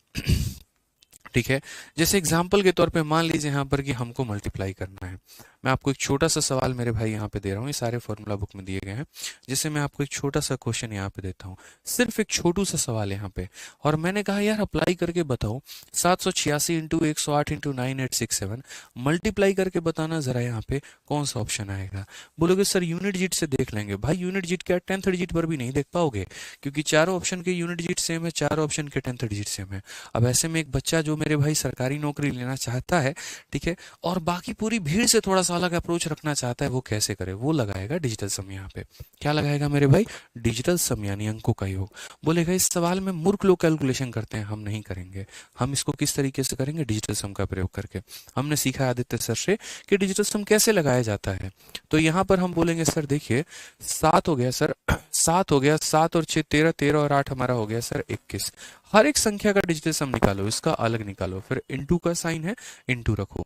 ठीक है, जैसे एग्जाम्पल के तौर पे मान लीजिए यहाँ पर कि हमको मल्टीप्लाई करना है। मैं आपको एक छोटा सा सवाल मेरे भाई यहाँ पे दे रहा हूँ, ये सारे फॉर्मूला बुक में दिए गए हैं। जैसे मैं आपको एक छोटा सा क्वेश्चन यहाँ पे देता हूँ, सिर्फ एक छोटू सा सवाल यहाँ पे, और मैंने कहा यार अप्लाई करके बताओ 786 इंटू 108 इंटू 9867, मल्टीप्लाई करके बताना जरा यहाँ पे कौन सा ऑप्शन आएगा। बोलोगे सर यूनिट डिजिट से देख लेंगे। भाई यूनिट डिजिट क्या 10th डिजिट पर भी नहीं देख पाओगे, क्योंकि चारों ऑप्शन के यूनिट डिजिट सेम है, चारों ऑप्शन के 10th डिजिट सेम है। अब ऐसे में एक बच्चा जो मेरे भाई सरकारी नौकरी लेना चाहता है, ठीक है, और बाकी पूरी भीड़ से थोड़ा सा अलग अप्रोच रखना चाहता है, वो कैसे करे, वो लगाएगा डिजिटल सम। यहाँ पे क्या लगाएगा मेरे भाई, डिजिटल सम, यानी अंकों का योग। बोलेगा इस सवाल में मूर्ख लोग कैलकुलेशन करते हैं, हम नहीं करेंगे। हम इसको किस तरीके से करेंगे, डिजिटल सम का प्रयोग करके। हमने सीखा आदित्य सर से कि डिजिटल सम कैसे लगाया जाता है। तो यहाँ पर हम बोलेंगे सर देखिए 7 हो गया सर, 7 हो गया, 7 और 6 13, 13 और 8 हमारा हो गया सर 21। हर एक संख्या का डिजिटल सम निकालो, इसका अलग निकालो, फिर इंटू का साइन है, इंटू रखो।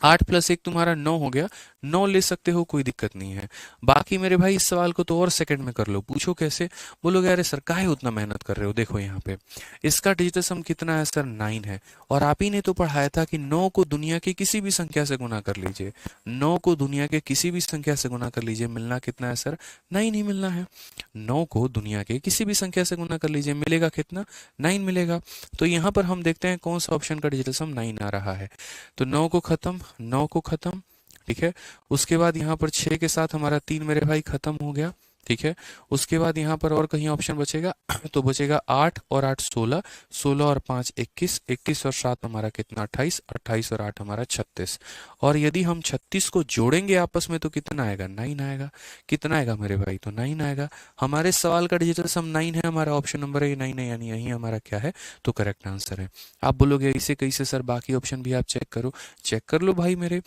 8 + 1 तुम्हारा 9 हो गया, 9 ले सकते हो, कोई दिक्कत नहीं है। बाकी मेरे भाई इस सवाल को तो और सेकंड में कर लो। पूछो कैसे, बोलोगे अरे सर काहे उतना मेहनत कर रहे हो। देखो यहाँ पे इसका डिजिटल सम कितना है सर, 9 है, और आप ही ने तो पढ़ाया था कि 9 को दुनिया की किसी भी संख्या से गुना कर लीजिए। 9 को दुनिया के किसी भी संख्या से गुना कर लीजिए, मिलना कितना है सर, 9 ही मिलना है। 9 को दुनिया के किसी भी संख्या से गुना कर लीजिए, मिलेगा कितना, 9 मिलेगा। तो यहाँ पर हम देखते हैं कौन सा ऑप्शन का डिजिटल सम 9 आ रहा है। तो 9 को खत्म, 9 को खत्म, ठीक है। उसके बाद यहाँ पर 6 के साथ हमारा 3 मेरे भाई खत्म हो गया, ठीक है। उसके बाद यहाँ पर और कहीं ऑप्शन बचेगा तो बचेगा 8 और 8 16, 16 और 5 21, 21 और 7 हमारा कितना 28, 28 और 8 हमारा 36। और यदि हम 36 को जोड़ेंगे आपस में तो कितना आएगा 9 आएगा। कितना आएगा मेरे भाई तो 9 आएगा। हमारे सवाल का डिजिटल सम 9 है, हमारा ऑप्शन नंबर है 9 है, यानी यही हमारा क्या है तो करेक्ट आंसर है। आप बोलोगे इसे कैसे सर, बाकी ऑप्शन भी आप चेक करो। चेक कर लो भाई मेरे,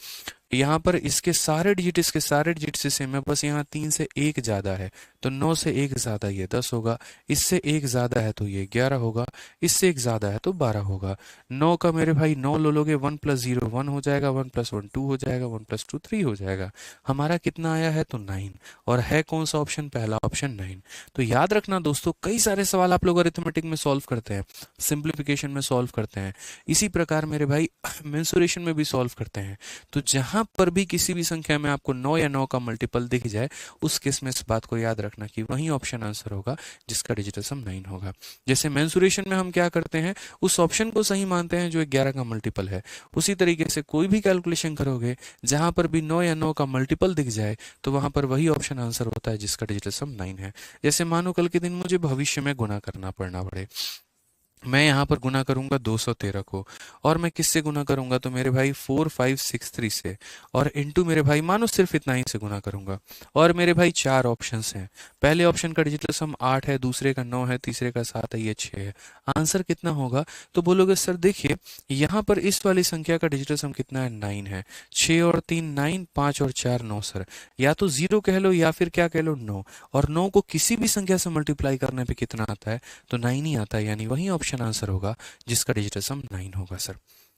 यहाँ पर इसके सारे डिजिट से सेम है, बस यहाँ 3 से 1 ज्यादा है तो 9 से 1 ज्यादा ये 10 होगा, इससे 1 ज्यादा है तो ये 11 होगा, इससे 1 ज्यादा है तो 12 होगा। 9 का मेरे भाई 9 लो लोगे 1 + 0 1 हो जाएगा, 1 + 1 2 हो जाएगा, 1 + 2 3 हो जाएगा। हमारा कितना आया है तो 9। और है कौन सा ऑप्शन, पहला ऑप्शन 9। तो याद रखना दोस्तों, कई सारे सवाल आप लोग अरिथमेटिक में सॉल्व करते हैं, सिंप्लीफिकेशन में सॉल्व करते हैं, इसी प्रकार मेरे भाई मेंसुरेशन में भी सॉल्व करते हैं। तो जहां पर भी किसी भी संख्या में आपको 9 या 9 का मल्टीपल दिख जाए, उस केस में इस बात को याद रखना कि वही ऑप्शन आंसर होगा जिसका डिजिटल सम 9 होगा। जैसे मेंसुरेशन में हम क्या करते हैं, उस ऑप्शन को सही मानते हैं जो 11 का मल्टीपल है। उसी तरीके से कोई भी कैलकुलेशन करोगे जहां पर भी 9 या 9 का मल्टीपल दिख जाए तो वहां पर वही ऑप्शन आंसर होता है जिसका डिजिटल सम 9 है। जैसे मानो कल के दिन मुझे भविष्य में गुना करना पड़ना पड़े, मैं यहाँ पर गुना करूंगा 213 को, और मैं किससे गुना करूंगा तो मेरे भाई 4563 से, और इनटू मेरे भाई मानो सिर्फ इतना ही से गुना करूंगा। और मेरे भाई 4 ऑप्शंस हैं, पहले ऑप्शन का डिजिटल सम 8 है, दूसरे का 9 है, तीसरे का 7 है, ये 6 है। आंसर कितना होगा तो बोलोगे सर देखिए यहाँ पर इस वाली संख्या का डिजिटल सम कितना है 9 है, 6 और 3 9, 5 और 4 9 सर, या तो 0 कह लो या फिर क्या कह लो 9, और 9 को किसी भी संख्या से मल्टीप्लाई करने पे कितना आता है तो 9 ही आता है, यानी वही ऑप्शन आंसर होगा जिसका डिजिटल सम 9 होगा सर।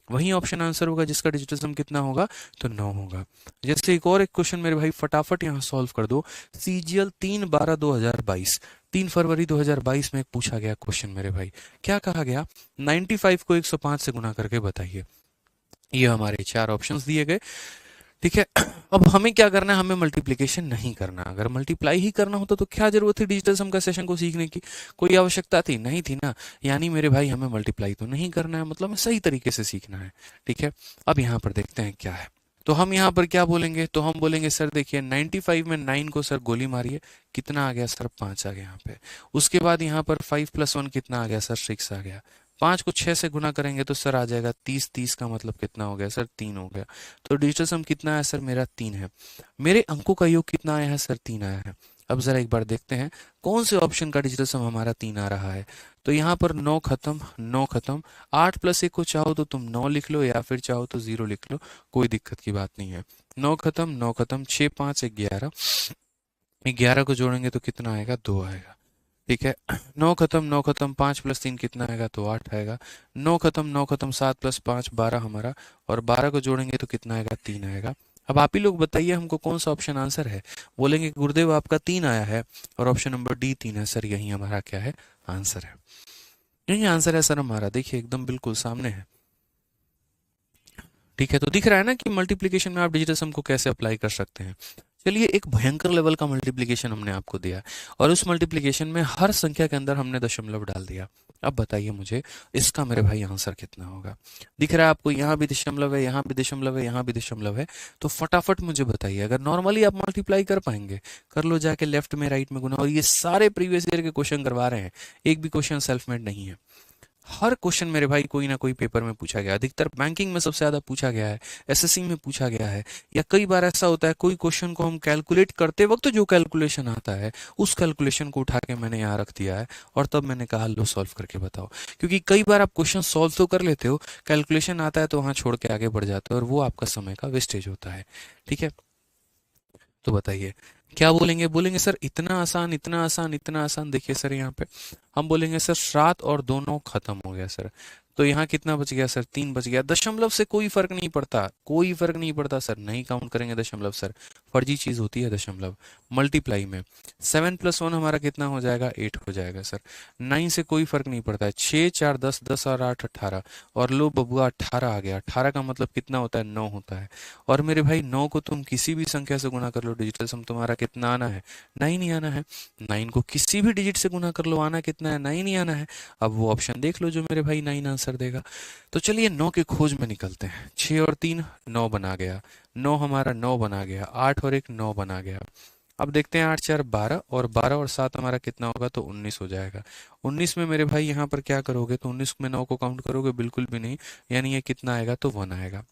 वही ऑप्शन आंसर होगा जिसका डिजिटल सम कितना होगा तो 9 होगा। जैसे एक और एक क्वेश्चन मेरे भाई फटाफट यहां सॉल्व कर दो। सीजीएल 3/12/2022, 3 फरवरी 2022 में एक पूछा गया क्वेश्चन मेरे भाई, क्या कहा गया 95 को 105 से गुना करके बताइए। ये हमारे 4 ऑप्शंस दिए गए, ठीक है। अब हमें क्या करना है, हमें मल्टीप्लिकेशन नहीं करना। अगर मल्टीप्लाई ही करना होता तो क्या जरूरत थी डिजिटल सम का सेशन को सीखने की, कोई आवश्यकता थी नहीं थी ना। यानी मेरे भाई हमें मल्टीप्लाई तो नहीं करना है, मतलब हमें सही तरीके से सीखना है, ठीक है। अब यहाँ पर देखते हैं क्या है, तो हम यहाँ पर क्या बोलेंगे, तो हम बोलेंगे सर देखिए 95 में 9 को सर गोली मारिए, कितना आ गया सर 5 आ गया यहाँ पे। उसके बाद यहाँ पर 5 + 1 कितना आ गया सर 6 आ गया। 5 को 6 से गुना करेंगे तो सर आ जाएगा 30, 30 का मतलब कितना हो गया सर 3 हो गया। तो डिजिटल सम कितना है सर मेरा 3 है। मेरे अंकों का योग कितना आया है सर 3 आया है। अब जरा एक बार देखते हैं कौन से ऑप्शन का डिजिटल सम हमारा 3 आ रहा है। तो यहाँ पर 9 खत्म, 9 खत्म, 8 + 1 को चाहो तो तुम 9 लिख लो या फिर चाहो तो 0 लिख लो, कोई दिक्कत की बात नहीं है। 9 खत्म, 9 खत्म, 6 5 11, 11 को जोड़ेंगे तो कितना आएगा 2 आएगा, ठीक है। 9 खत्म, 9 खत्म, 5 + 3 कितना आएगा तो 8 आएगा। 9 खत्म, 9 खत्म, 7 + 5 12 हमारा, और 12 को जोड़ेंगे तो कितना आएगा 3 आएगा। अब आप ही लोग बताइए हमको कौन सा ऑप्शन आंसर है। बोलेंगे गुरुदेव आपका 3 आया है और ऑप्शन नंबर डी 3 है सर, यही हमारा क्या है आंसर है। यही आंसर है सर हमारा, देखिए एकदम बिल्कुल सामने है, ठीक है। तो दिख रहा है ना कि मल्टीप्लिकेशन में आप डिजिटल सम को कैसे अप्लाई कर सकते हैं। चलिए एक भयंकर लेवल का मल्टीप्लिकेशन हमने आपको दिया, और उस मल्टीप्लिकेशन में हर संख्या के अंदर हमने दशमलव डाल दिया। अब बताइए मुझे इसका मेरे भाई आंसर कितना होगा। दिख रहा है आपको, यहाँ भी दशमलव है, यहाँ भी दशमलव है, यहाँ भी दशमलव है। तो फटाफट मुझे बताइए, अगर नॉर्मली आप मल्टीप्लाई कर पाएंगे कर लो जाके लेफ्ट में राइट में गुना, और ये सारे प्रीवियस ईयर के क्वेश्चन करवा रहे हैं, एक भी क्वेश्चन सेल्फ मेड नहीं है। हर क्वेश्चन मेरे भाई कोई ना कोई पेपर में पूछा गया, अधिकतर बैंकिंग में सबसे ज्यादा पूछा गया है, एसएससी में पूछा गया है, या कई बार ऐसा होता है कोई क्वेश्चन को हम कैलकुलेट करते वक्त जो कैलकुलेशन आता है उस कैलकुलेशन को उठा के मैंने यहाँ रख दिया है, और तब मैंने कहा लो सॉल्व करके बताओ। क्योंकि कई बार आप क्वेश्चन सॉल्व तो कर लेते हो, कैलकुलेशन आता है तो वहां छोड़ के आगे बढ़ जाते हो, और वो आपका समय का वेस्टेज होता है, ठीक है। तो बताइए क्या बोलेंगे, बोलेंगे सर इतना आसान इतना आसान इतना आसान। देखिए सर यहाँ पे हम बोलेंगे सर 7 और 2 9 खत्म हो गया सर, तो यहाँ कितना बच गया सर 3 बच गया। दशमलव से कोई फर्क नहीं पड़ता, कोई फर्क नहीं पड़ता सर, नहीं काउंट करेंगे दशमलव सर, फर्जी चीज होती है दशमलव। मल्टीप्लाई में 7 + 1 हमारा कितना हो जाएगा 8 हो जाएगा सर। 9 से कोई फर्क नहीं पड़ता है, 6 4 10, 10 और 8 18, और लो बबुआ 18 आ गया। 18 का मतलब कितना होता है 9 होता है। और मेरे भाई 9 को तुम किसी भी संख्या से गुना कर लो, डिजिटल सम तुम्हारा कितना आना है 9 ही आना है। 9 को किसी भी डिजिट से गुना कर लो, आना कितना है 9 ही आना है। अब वो ऑप्शन देख लो जो मेरे भाई 9 आंसर देगा। तो चलिए 9 के खोज में निकलते हैं। 6 और 3 9 बना गया, 9 हमारा 9 बना गया, 8 और 1 9 बना गया, अब देखते हैं 8 4 12 और 12 और 7 हमारा कितना होगा, तो 19 हो जाएगा। 19 में मेरे भाई यहाँ पर क्या करोगे, तो 19 में 9 को काउंट करोगे, बिल्कुल भी नहीं, यानी ये कितना आएगा, तो 1 आएगा।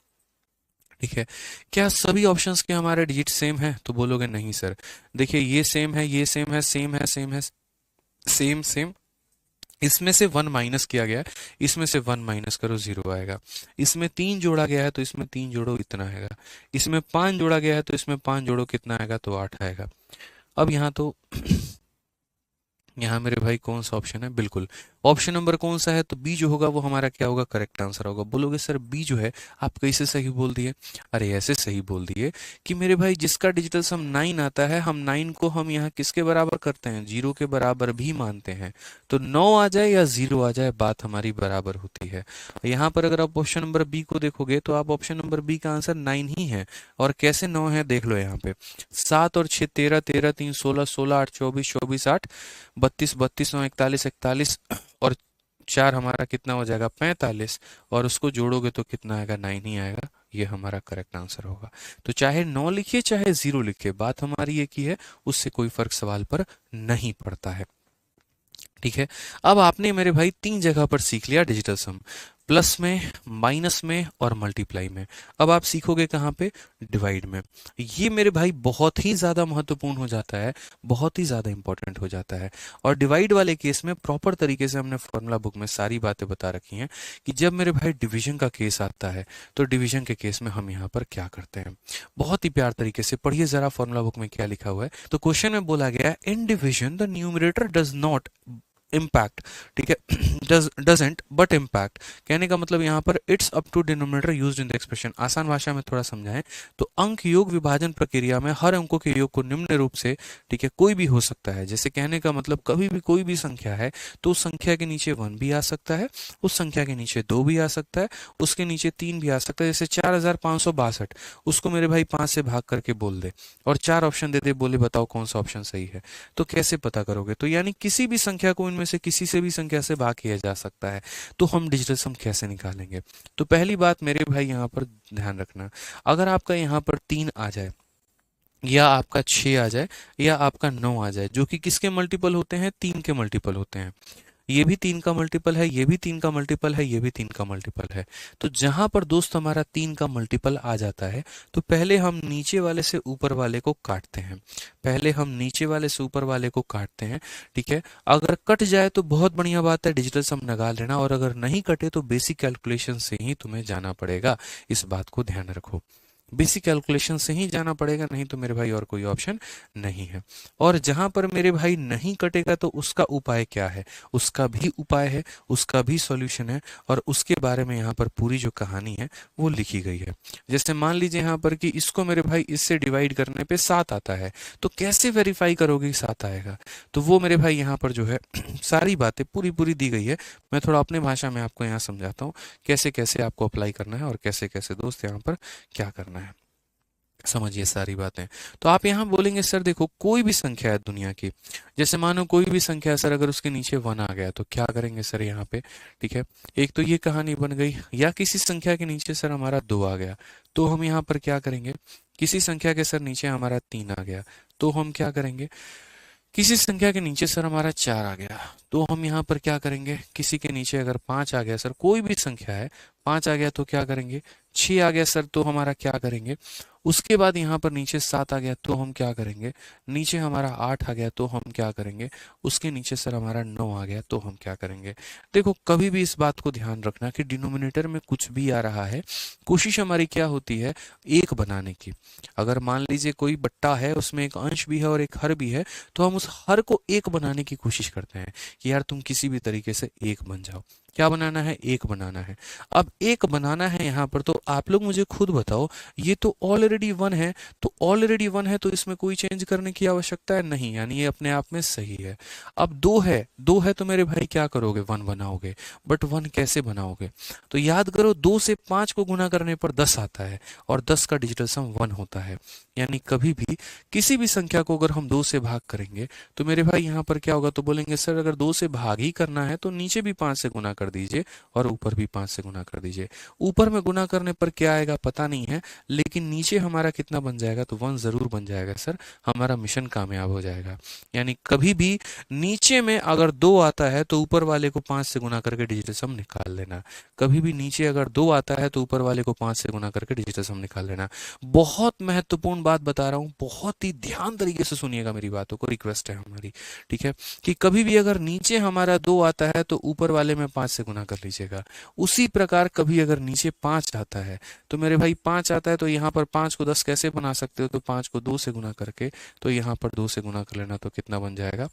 ठीक है। क्या सभी ऑप्शंस के हमारे डिजिट सेम है, तो बोलोगे नहीं सर। देखिए ये सेम है, ये सेम है, सेम है, सेम है, सेम सेम। इसमें से 1 माइनस किया गया है, इसमें से 1 माइनस करो, 0 आएगा। इसमें 3 जोड़ा गया है, तो इसमें 3 जोड़ो, इतना आएगा। इसमें 5 जोड़ा गया है, तो इसमें 5 जोड़ो, कितना आएगा, तो 8 आएगा। अब यहाँ तो यहाँ मेरे भाई कौन सा ऑप्शन है, बिल्कुल ऑप्शन नंबर कौन सा है, तो बी जो होगा वो हमारा क्या होगा, करेक्ट आंसर होगा। बोलोगे सर बी जो है आप कैसे सही बोल दिए, अरे ऐसे सही बोल दिए कि मेरे भाई जिसका डिजिटल सम 9 आता है, हम 9 को हम यहाँ किसके बराबर करते हैं, 0 के बराबर भी मानते हैं। तो 9 आ जाए या 0 आ जाए, बात हमारी बराबर होती है। यहाँ पर अगर आप ऑप्शन नंबर बी को देखोगे तो आप ऑप्शन नंबर बी का आंसर 9 ही है। और कैसे 9 है देख लो, यहाँ पे 7 और 6 13, 13 3 16, 16 8 24, 24 8 32, 32 9 41, 41 और 4 हमारा कितना हो जाएगा, 45। और उसको जोड़ोगे तो कितना आएगा, 9 ही आएगा। ये हमारा करेक्ट आंसर होगा। तो चाहे 9 लिखिए चाहे 0 लिखिए, बात हमारी एक ही है, उससे कोई फर्क सवाल पर नहीं पड़ता है। ठीक है। अब आपने मेरे भाई 3 जगह पर सीख लिया डिजिटल सम, प्लस में, माइनस में और मल्टीप्लाई में। अब आप सीखोगे कहाँ पे, डिवाइड में। ये मेरे भाई बहुत ही ज्यादा महत्वपूर्ण हो जाता है, बहुत ही ज्यादा इंपॉर्टेंट हो जाता है। और डिवाइड वाले केस में प्रॉपर तरीके से हमने फॉर्मूला बुक में सारी बातें बता रखी हैं कि जब मेरे भाई डिवीजन का केस आता है तो डिवीजन के केस में हम यहाँ पर क्या करते हैं। बहुत ही प्यार तरीके से पढ़िए जरा फॉर्मूला बुक में क्या लिखा हुआ है। तो क्वेश्चन में बोला गया है, in division the numerator does not impact, ठीक है, डजेंट बट इम्पैक्ट। कहने का मतलब यहाँ पर it's up to denominator used in the expression. आसान भाषा में थोड़ा समझाएं तो अंक योग विभाजन प्रक्रिया में हर अंकों के योग को निम्न रूप से, ठीक है, कोई भी हो सकता है। जैसे कहने का मतलब कभी भी कोई भी संख्या है तो उस संख्या के नीचे 1 भी आ सकता है, उस संख्या के नीचे 2 भी आ सकता है, उसके नीचे 3 भी आ सकता है। जैसे 4562, उसको मेरे भाई 5 से भाग करके बोल दे और 4 ऑप्शन दे दे, बोले बताओ कौन सा ऑप्शन सही है। तो कैसे पता करोगे, तो यानी किसी भी संख्या को इनमें से किसी से भी संख्या से भाग किया जा सकता है। तो हम डिजिटल सम कैसे निकालेंगे, तो पहली बात मेरे भाई यहाँ पर ध्यान रखना, अगर आपका यहाँ पर 3 आ जाए या आपका 6 आ जाए या आपका 9 आ जाए, जो कि किसके मल्टीपल होते हैं, 3 के मल्टीपल होते हैं। ये भी 3 का मल्टीपल है, ये भी 3 का मल्टीपल है, ये भी 3 का मल्टीपल है। तो जहां पर दोस्त हमारा 3 का मल्टीपल आ जाता है तो पहले हम नीचे वाले से ऊपर वाले को काटते हैं, पहले हम नीचे वाले से ऊपर वाले को काटते हैं। ठीक है। अगर कट जाए तो बहुत बढ़िया बात है, डिजिटल सम लगा लेना, और अगर नहीं कटे तो बेसिक कैलकुलेशन से ही तुम्हें जाना पड़ेगा। इस बात को ध्यान रखो, बेसिक कैलकुलेशन से ही जाना पड़ेगा, नहीं तो मेरे भाई और कोई ऑप्शन नहीं है। और जहां पर मेरे भाई नहीं कटेगा तो उसका उपाय क्या है, उसका भी उपाय है, उसका भी सॉल्यूशन है, और उसके बारे में यहाँ पर पूरी जो कहानी है वो लिखी गई है। जैसे मान लीजिए यहाँ पर कि इसको मेरे भाई इससे डिवाइड करने पे 7 आता है, तो कैसे वेरीफाई करोगे 7 आएगा, तो वो मेरे भाई यहाँ पर जो है सारी बातें पूरी पूरी दी गई है। मैं थोड़ा अपने भाषा में आपको यहाँ समझाता हूँ कैसे कैसे आपको अप्लाई करना है और कैसे कैसे दोस्त यहाँ पर क्या करना है, समझिए सारी बातें। तो आप यहाँ बोलेंगे सर देखो कोई भी संख्या है दुनिया की, जैसे मानो कोई भी संख्या है सर, अगर उसके नीचे 1 आ गया तो क्या करेंगे सर यहाँ पे। ठीक है, एक तो ये कहानी बन गई, या किसी संख्या के नीचे सर हमारा 2 आ गया तो हम यहाँ पर क्या करेंगे, किसी संख्या के सर नीचे हमारा 3 आ गया तो हम क्या करेंगे, किसी संख्या के नीचे सर हमारा 4 आ गया तो हम यहाँ पर क्या करेंगे, किसी के नीचे अगर 5 आ गया सर, कोई भी संख्या है 5 आ गया तो क्या करेंगे, 6 आ गया सर तो हमारा क्या करेंगे, उसके बाद यहाँ पर नीचे 7 आ गया तो हम क्या करेंगे, नीचे हमारा 8 आ गया तो हम क्या करेंगे, उसके नीचे सर हमारा 9 आ गया तो हम क्या करेंगे। देखो कभी भी इस बात को ध्यान रखना कि डिनोमिनेटर में कुछ भी आ रहा है, कोशिश हमारी क्या होती है, एक बनाने की। अगर मान लीजिए कोई बट्टा है उसमें एक अंश भी है और एक हर भी है, तो हम उस हर को एक बनाने की कोशिश करते हैं कि यार तुम किसी भी तरीके से एक बन जाओ। क्या बनाना है, एक बनाना है। अब एक बनाना है यहाँ पर, तो आप लोग मुझे खुद बताओ, ये तो ऑलरेडी 1 है, तो ऑलरेडी 1 है तो इसमें कोई चेंज करने की आवश्यकता है नहीं, यानी ये अपने आप में सही है। अब 2 है, 2 है तो मेरे भाई क्या करोगे, 1 बनाओगे। बट 1 कैसे बनाओगे, तो याद करो 2 से 5 को गुना करने पर 10 आता है और 10 का डिजिटल सम 1 होता है। यानी कभी भी किसी भी संख्या को अगर हम 2 से भाग करेंगे तो मेरे भाई यहाँ पर क्या होगा, तो बोलेंगे सर अगर 2 से भाग ही करना है तो नीचे भी 5 से गुना कर दीजिए और ऊपर भी 5 से गुना कर दीजिए। ऊपर में गुना करने पर क्या आएगा पता नहीं है, लेकिन नीचे हमारा कितना बन जाएगा, तो 1 जरूर बन जाएगा सर, हमारा मिशन कामयाब हो जाएगा। यानी कभी भी नीचे में अगर 2 आता है तो ऊपर वाले को 5 से गुना करके डिजिटल सम निकाल लेना। कभी भी नीचे अगर 2 आता है तो ऊपर वाले को 5 से गुना करके डिजिटल सम निकाल लेना। बहुत महत्वपूर्ण बात बता रहा हूँ, बहुत ही ध्यान तरीके से सुनिएगा मेरी बातों को, रिक्वेस्ट है हमारी, ठीक है, कि कभी भी अगर नीचे हमारा 2 आता है तो ऊपर वाले में 5 से गुना कर लीजिएगा। उसी प्रकार कभी अगर नीचे 5 आता है तो मेरे भाई 5 आता है तो यहाँ पर 5 को 10 कैसे बना सकते हो, तो 5 को 2 से गुना करके, तो यहाँ पर 2 से गुना कर लेना, तो कितना बन जाएगा,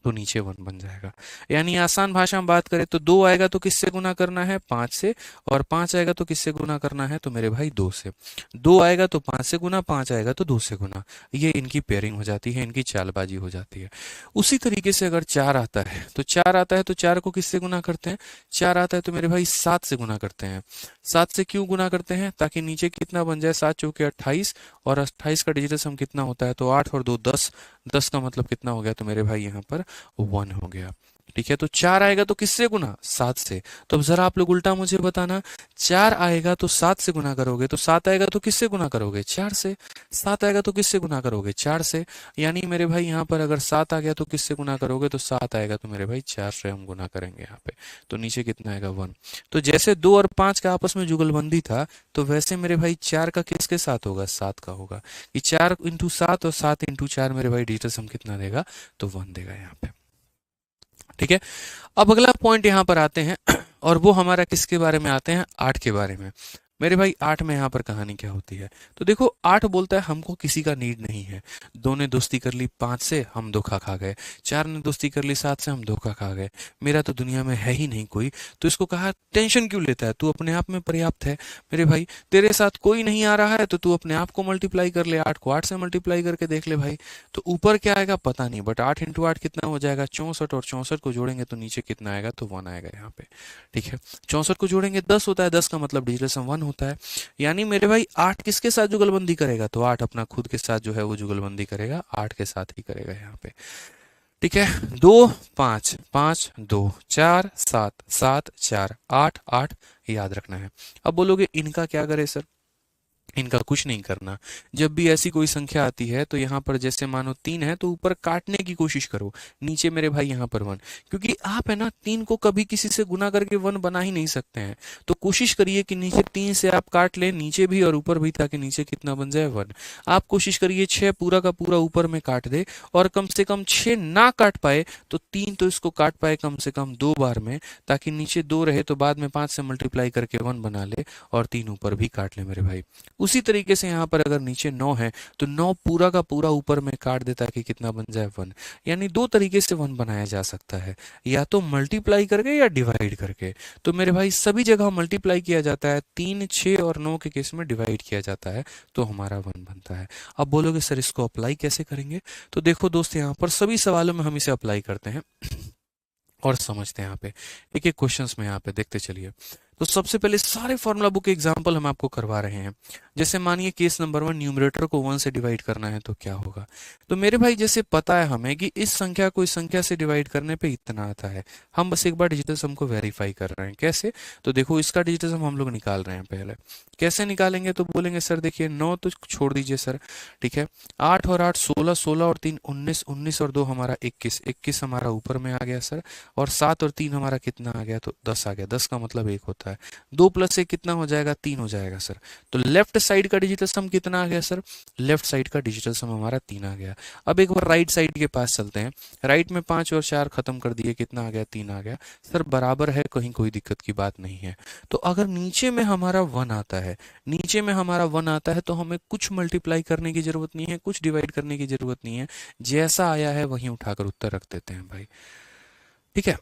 तो नीचे 1 बन जाएगा। यानी आसान भाषा में बात करें तो 2 आएगा तो किससे गुना करना है, 5 से, और 5 आएगा तो किससे गुना करना है, तो मेरे भाई 2 से। 2 आएगा तो 5 से गुना, 5 आएगा तो 2 से गुना। ये इनकी पेयरिंग हो जाती है, इनकी चालबाजी हो जाती है। उसी तरीके से अगर 4 आता है तो 4 आता है तो 4 को किससे गुना करते हैं, 4 आता है तो मेरे भाई 7 से गुना करते हैं। 7 से क्यों गुना करते हैं, ताकि नीचे कितना बन जाए, 7 चौके 28, और 28 का डिजिटल सम कितना होता है, तो 8 और 2 10, 10 का मतलब कितना हो गया, तो मेरे भाई यहाँ पर 1 हो गया। ठीक है, तो 4 आएगा तो किससे गुना, 7 से। तो अब जरा आप लोग उल्टा मुझे बताना, 4 आएगा तो 7 से गुना करोगे, तो 7 आएगा तो किससे गुना करोगे, 4 से। 7 आएगा तो किससे गुना करोगे, 4 से। यानी मेरे भाई यहाँ पर अगर 7 आ गया तो किससे गुना करोगे, तो 7 आएगा तो मेरे भाई 4 से हम गुना करेंगे यहाँ पे, तो नीचे कितना आएगा, 1। तो जैसे 2 और 5 का आपस में जुगलबंदी था, तो वैसे मेरे भाई 4 का किसके साथ होगा, 7 का होगा। कि 4 इंटू 7 और 7 इंटू 4 मेरे भाई डिजिटल सम कितना देगा, तो 1 देगा यहाँ पे। ठीक है, अब अगला पॉइंट यहां पर आते हैं और वो हमारा किसके बारे में आते हैं, 8 के बारे में। मेरे भाई 8 में यहाँ पर कहानी क्या होती है, तो देखो 8 बोलता है हमको किसी का नीड नहीं है। 2 ने दोस्ती कर ली 5 से, हम धोखा खा गए। 4 ने दोस्ती कर ली 7 से, हम धोखा खा गए। मेरा तो दुनिया में है ही नहीं कोई, तो इसको कहा टेंशन क्यों लेता है, तू अपने आप में पर्याप्त है। मेरे भाई तेरे साथ कोई नहीं आ रहा है तो तू अपने आप को मल्टीप्लाई कर ले, 8 को 8 से मल्टीप्लाई करके देख ले भाई। तो ऊपर क्या आएगा पता नहीं, बट 8 इंटू 8 कितना हो जाएगा, 64, और 64 को जोड़ेंगे तो नीचे कितना आएगा, तो 1 आएगा यहाँ पे। ठीक है, 64 को जोड़ेंगे 10 होता है, 10 का मतलब डिजिटल सम 1 होता है। यानी मेरे भाई 8 किसके साथ जुगलबंदी करेगा, तो 8 अपना खुद के साथ जो है वो जुगलबंदी करेगा, 8 के साथ ही करेगा यहाँ पे। ठीक है, 2 5 5 2 4 7 7 4 8 8 याद रखना है। अब बोलोगे इनका क्या करे सर, इनका कुछ नहीं करना। जब भी ऐसी कोई संख्या आती है तो यहाँ पर जैसे मानो 3 है तो ऊपर काटने की कोशिश करो, नीचे मेरे भाई यहाँ पर 1, क्योंकि आप है ना 3 को कभी किसी से गुना करके 1 बना ही नहीं सकते हैं। तो कोशिश करिए कि नीचे 3 से आप काट लें, नीचे भी और ऊपर भी, ताकि नीचे कितना बन जाए, 1। आप कोशिश करिए 6 पूरा का पूरा ऊपर में काट दे, और कम से कम 6 ना काट पाए तो 3 तो इसको काट पाए कम से कम 2 बार में, ताकि नीचे 2 रहे तो बाद में 5 से मल्टीप्लाई करके 1 बना ले, और 3 ऊपर भी काट ले मेरे भाई। उसी तरीके से यहाँ पर अगर नीचे 9 है तो 9 पूरा का पूरा ऊपर में काट देता है कि कितना बन जाए, 1। यानी 2 तरीके से 1 बनाया जा सकता है, या तो मल्टीप्लाई करके या डिवाइड करके। तो मेरे भाई सभी जगह मल्टीप्लाई किया जाता है, 3 6 और 9 के केस में डिवाइड किया जाता है, तो हमारा 1 बनता है। अब बोलोगे सर इसको अप्लाई कैसे करेंगे, तो देखो दोस्त यहाँ पर सभी सवालों में हम इसे अप्लाई करते हैं और समझते हैं। यहाँ पे एक एक क्वेश्चंस में यहाँ पे देखते चलिए। तो सबसे पहले सारे फॉर्मूला बुक एग्जांपल हम आपको करवा रहे हैं। जैसे मानिए केस नंबर 1, न्यूमरेटर को 1 से डिवाइड करना है तो क्या होगा। तो मेरे भाई जैसे पता है हमें कि इस संख्या को इस संख्या से डिवाइड करने पे इतना आता है, हम बस एक बार डिजिटल सम को वेरीफाई कर रहे हैं। कैसे, तो देखो इसका डिजिटल सम हम लोग निकाल रहे हैं। पहले कैसे निकालेंगे, तो बोलेंगे सर देखिए 9 तो छोड़ दीजिए सर, ठीक है, 8 और 8 16, 16 और 3 19, 19 और 2 हमारा 21, 21 हमारा ऊपर में आ गया सर, और 7 और 3 हमारा कितना आ गया, तो 10 आ गया। 10 का मतलब 1 होता है। 2 प्लस 1 कितना हो जाएगा, 3 हो जाएगा सर। तो लेफ्ट साइड का डिजिटल सम कितना आ गया सर, लेफ्ट साइड का डिजिटल सम हमारा 3 आ गया। अब एक बार राइट साइड के पास चलते हैं। राइट में 5 और 4 खत्म कर दिए, कितना आ गया, 3 आ गया सर, बराबर है, कहीं कोई दिक्कत की बात नहीं है। तो अगर नीचे में हमारा 1 आता है, नीचे में हमारा 1 आता है तो हमें कुछ मल्टीप्लाई करने की जरूरत नहीं है, कुछ डिवाइड करने की जरूरत नहीं है, जैसा आया है वहीं उठाकर उत्तर रख देते हैं भाई। ठीक है,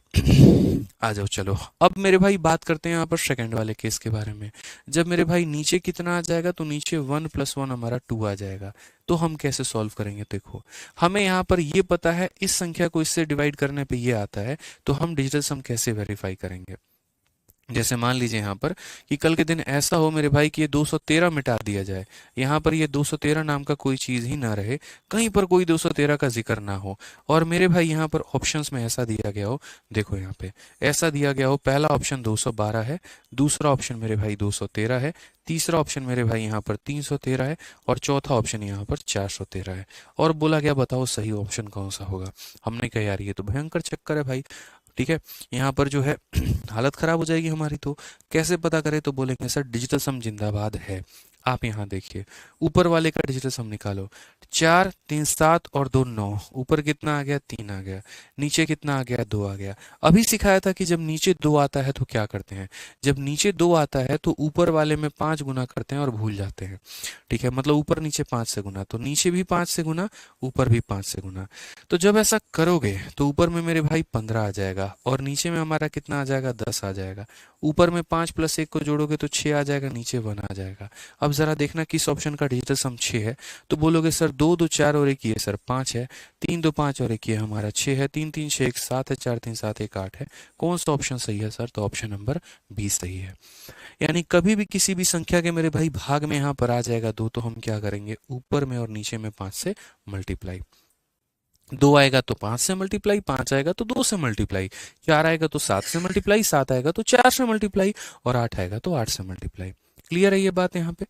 आ जाओ चलो। अब मेरे भाई बात करते हैं यहाँ पर सेकंड वाले केस के बारे में। जब मेरे भाई नीचे कितना आ जाएगा, तो नीचे 1 + 1 हमारा 2 आ जाएगा। तो हम कैसे सॉल्व करेंगे, देखो हमें यहाँ पर ये पता है इस संख्या को इससे डिवाइड करने पे ये आता है, तो हम डिजिटल सम कैसे वेरीफाई करेंगे। जैसे मान लीजिए यहाँ पर कि कल के दिन ऐसा हो मेरे भाई कि ये 213 मिटा दिया जाए, यहाँ पर ये 213 नाम का कोई चीज ही ना रहे, कहीं पर कोई 213 का जिक्र ना हो, और मेरे भाई यहाँ पर ऑप्शंस में ऐसा दिया गया हो, देखो यहाँ पे ऐसा दिया गया हो, पहला ऑप्शन 212 है, दूसरा ऑप्शन मेरे भाई 213 है, तीसरा ऑप्शन मेरे भाई यहाँ पर 313 है, और चौथा ऑप्शन यहाँ पर 413 है, और बोला गया बताओ सही ऑप्शन कौन सा होगा। हमने कहा यार ये तो भयंकर चक्कर है भाई। ठीक है, यहाँ पर जो है हालत खराब हो जाएगी हमारी, तो कैसे पता करें, तो बोलेंगे सर डिजिटल सम जिंदाबाद है। आप यहाँ देखिए ऊपर वाले का डिजिटल सम निकालो, 4 3 7 और 2 9, ऊपर कितना आ गया 3 आ गया, नीचे कितना आ गया 2 आ गया। अभी सिखाया था कि जब नीचे 2 आता है तो क्या करते हैं, जब नीचे 2 आता है तो ऊपर वाले में 5 गुना करते हैं और भूल जाते हैं। ठीक है, मतलब ऊपर नीचे 5 से गुना, तो नीचे भी 5 से गुना, ऊपर भी 5 से गुना। तो जब ऐसा करोगे तो ऊपर में मेरे भाई 15 आ जाएगा और नीचे में हमारा कितना आ जाएगा 10 आ जाएगा। ऊपर में 5 प्लस 1 को जोड़ोगे तो 6 आ जाएगा, नीचे 1 आ जाएगा। अब जरा देखना किस ऑप्शन का डिजिटल सम 6 है, तो बोलोगे सर 2 2 4 और 1 ये सर 5 है, 3 2 5 और 1 ये हमारा 6 है, 3 3 6 1 7 है, 4 3 7 1 8 है। कौन सा ऑप्शन सही है सर, तो ऑप्शन नंबर 20 सही है। यानी कभी भी किसी भी संख्या के मेरे भाई भाग में यहाँ पर आ जाएगा 2, तो हम क्या करेंगे ऊपर में और नीचे में 5 से मल्टीप्लाई। 2 आएगा तो 5 से मल्टीप्लाई, 5 आएगा तो 2 से मल्टीप्लाई, 4 आएगा तो 7 से मल्टीप्लाई, 7 आएगा तो 4 से मल्टीप्लाई, और 8 आएगा तो 8 से मल्टीप्लाई। क्लियर है ये बात यहाँ पे?